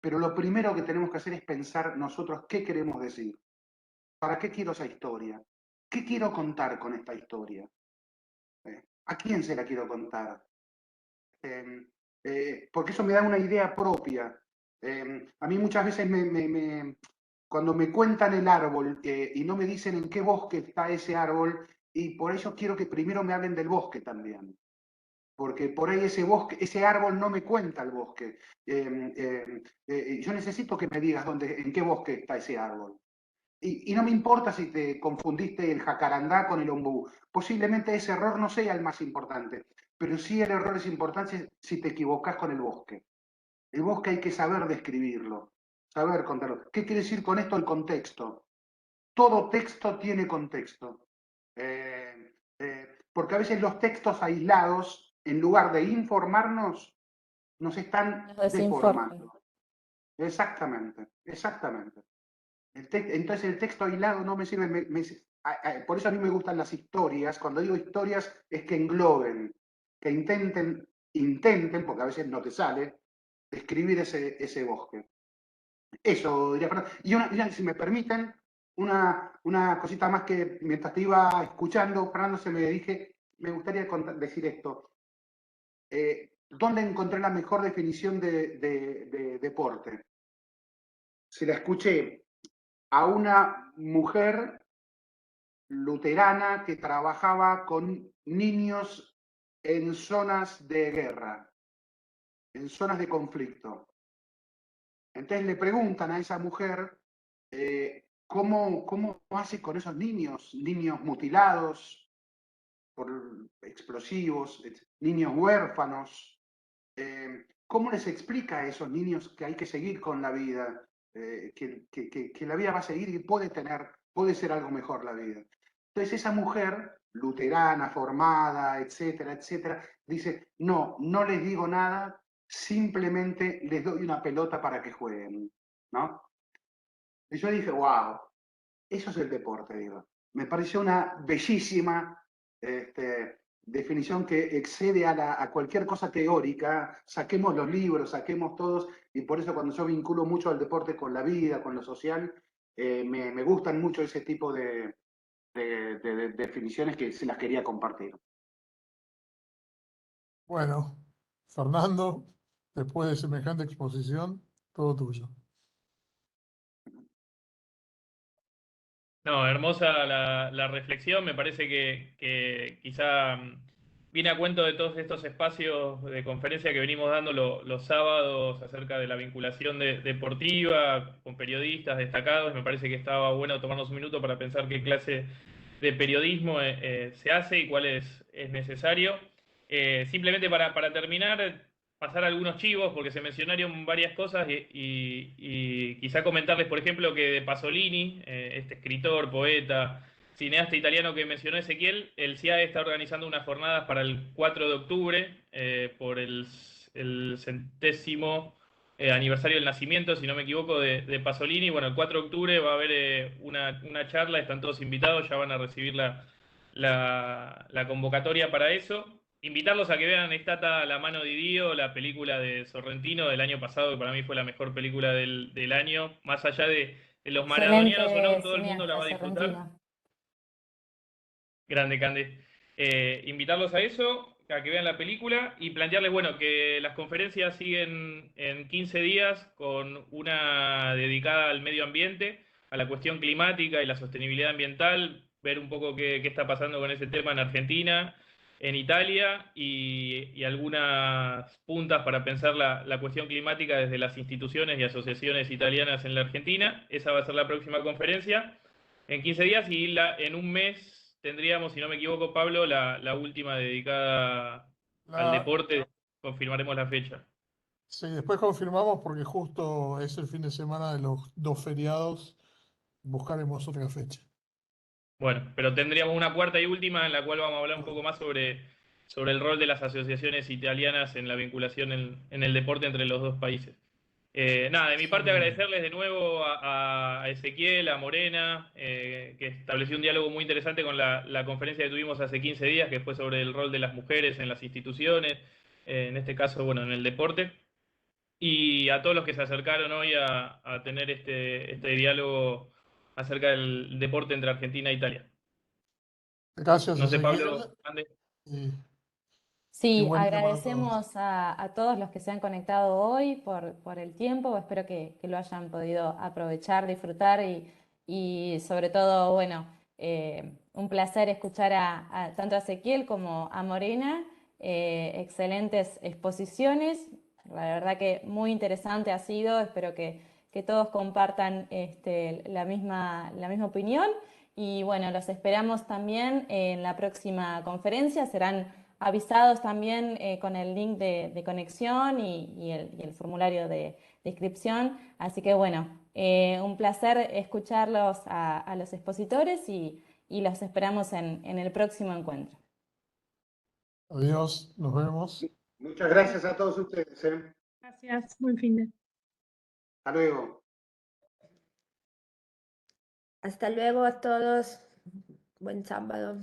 Pero lo primero que tenemos que hacer es pensar nosotros qué queremos decir. ¿Para qué quiero esa historia? ¿Qué quiero contar con esta historia? ¿A quién se la quiero contar? Porque eso me da una idea propia. A mí muchas veces cuando me cuentan el árbol y no me dicen en qué bosque está ese árbol, y por eso quiero que primero me hablen del bosque también. Porque por ahí ese árbol no me cuenta el bosque. Yo necesito que me digas en qué bosque está ese árbol. Y no me importa si te confundiste el jacarandá con el ombú. Posiblemente ese error no sea el más importante, pero sí el error es importante si te equivocas con el bosque. El bosque hay que saber describirlo, saber contarlo. ¿Qué quiere decir con esto el contexto? Todo texto tiene contexto. Porque a veces los textos aislados, en lugar de informarnos, nos están Nos desinforman. deformando. Exactamente, exactamente. Entonces el texto aislado no me sirve. Por eso a mí me gustan las historias. Cuando digo historias es que engloben, que intenten, porque a veces no te sale, describir ese bosque. Eso diría Fernando. Y si me permiten, una cosita más que mientras te iba escuchando, Fernando, me gustaría decir esto. ¿Dónde encontré la mejor definición de deporte? Se la escuché a una mujer luterana que trabajaba con niños en zonas de guerra, en zonas de conflicto. Entonces le preguntan a esa mujer ¿cómo hace con esos niños mutilados por explosivos, niños huérfanos? ¿Cómo les explica a esos niños que hay que seguir con la vida, que la vida va a seguir y puede ser algo mejor la vida? Entonces esa mujer, luterana, formada, etcétera, etcétera, dice, no les digo nada, simplemente les doy una pelota para que jueguen, ¿no? Y yo dije, wow, eso es el deporte, digo. Me pareció una bellísima definición que excede a cualquier cosa teórica. Saquemos los libros, saquemos todos, y por eso cuando yo vinculo mucho al deporte con la vida, con lo social, me gustan mucho ese tipo de definiciones que se las quería compartir. Bueno, Fernando, después de semejante exposición, todo tuyo. No, hermosa la reflexión. Me parece que quizá viene a cuento de todos estos espacios de conferencia que venimos dando los sábados acerca de la vinculación deportiva con periodistas destacados. Me parece que estaba bueno tomarnos un minuto para pensar qué clase de periodismo se hace y cuál es necesario. Simplemente para terminar, pasar algunos chivos, porque se mencionaron varias cosas y quizá comentarles, por ejemplo, que de Pasolini, este escritor, poeta, cineasta italiano que mencionó Ezequiel, el CIAE está organizando unas jornadas para el 4 de octubre por el 100º aniversario del nacimiento, si no me equivoco, de Pasolini. Bueno, el 4 de octubre va a haber una charla, están todos invitados, ya van a recibir la convocatoria para eso. Invitarlos a que vean Stata la mano di Dio, la película de Sorrentino del año pasado, que para mí fue la mejor película del año. Más allá de los maradonianos o no, Excelente todo el mundo la cineasta va a disfrutar. Sorrentino. Grande, Cande. Invitarlos a eso, a que vean la película y plantearles, bueno, que las conferencias siguen en 15 días con una dedicada al medio ambiente, a la cuestión climática y la sostenibilidad ambiental, ver un poco qué está pasando con ese tema en Argentina, en Italia y algunas puntas para pensar la cuestión climática desde las instituciones y asociaciones italianas en la Argentina. Esa va a ser la próxima conferencia en 15 días y en un mes tendríamos, si no me equivoco, Pablo, la última dedicada al deporte. Confirmaremos la fecha. Sí, después confirmamos porque justo es el fin de semana de los 2 feriados, buscaremos otra fecha. Bueno, pero tendríamos una cuarta y última en la cual vamos a hablar un poco más sobre el rol de las asociaciones italianas en la vinculación en el deporte entre los dos países. Nada, de mi parte agradecerles de nuevo a Ezequiel, a Morena, que estableció un diálogo muy interesante con la conferencia que tuvimos hace 15 días, que fue sobre el rol de las mujeres en las instituciones, en este caso, bueno, en el deporte. Y a todos los que se acercaron hoy a tener este diálogo acerca del deporte entre Argentina e Italia. Gracias, No sé, Ezequiel. Pablo, Ande. Y Sí, buen día para todos. agradecemos a todos los que se han conectado hoy por el tiempo. Espero que lo hayan podido aprovechar, disfrutar y sobre todo, bueno, un placer escuchar tanto a Ezequiel como a Morena. Excelentes exposiciones. La verdad que muy interesante ha sido. Espero que todos compartan la misma opinión. Y bueno, los esperamos también en la próxima conferencia. Serán avisados también con el link de conexión y el formulario de inscripción. Así que bueno, un placer escucharlos a los expositores y los esperamos en el próximo encuentro. Adiós, nos vemos. Muchas gracias a todos ustedes. Gracias, buen fin de. Hasta luego. Hasta luego a todos. Buen sábado.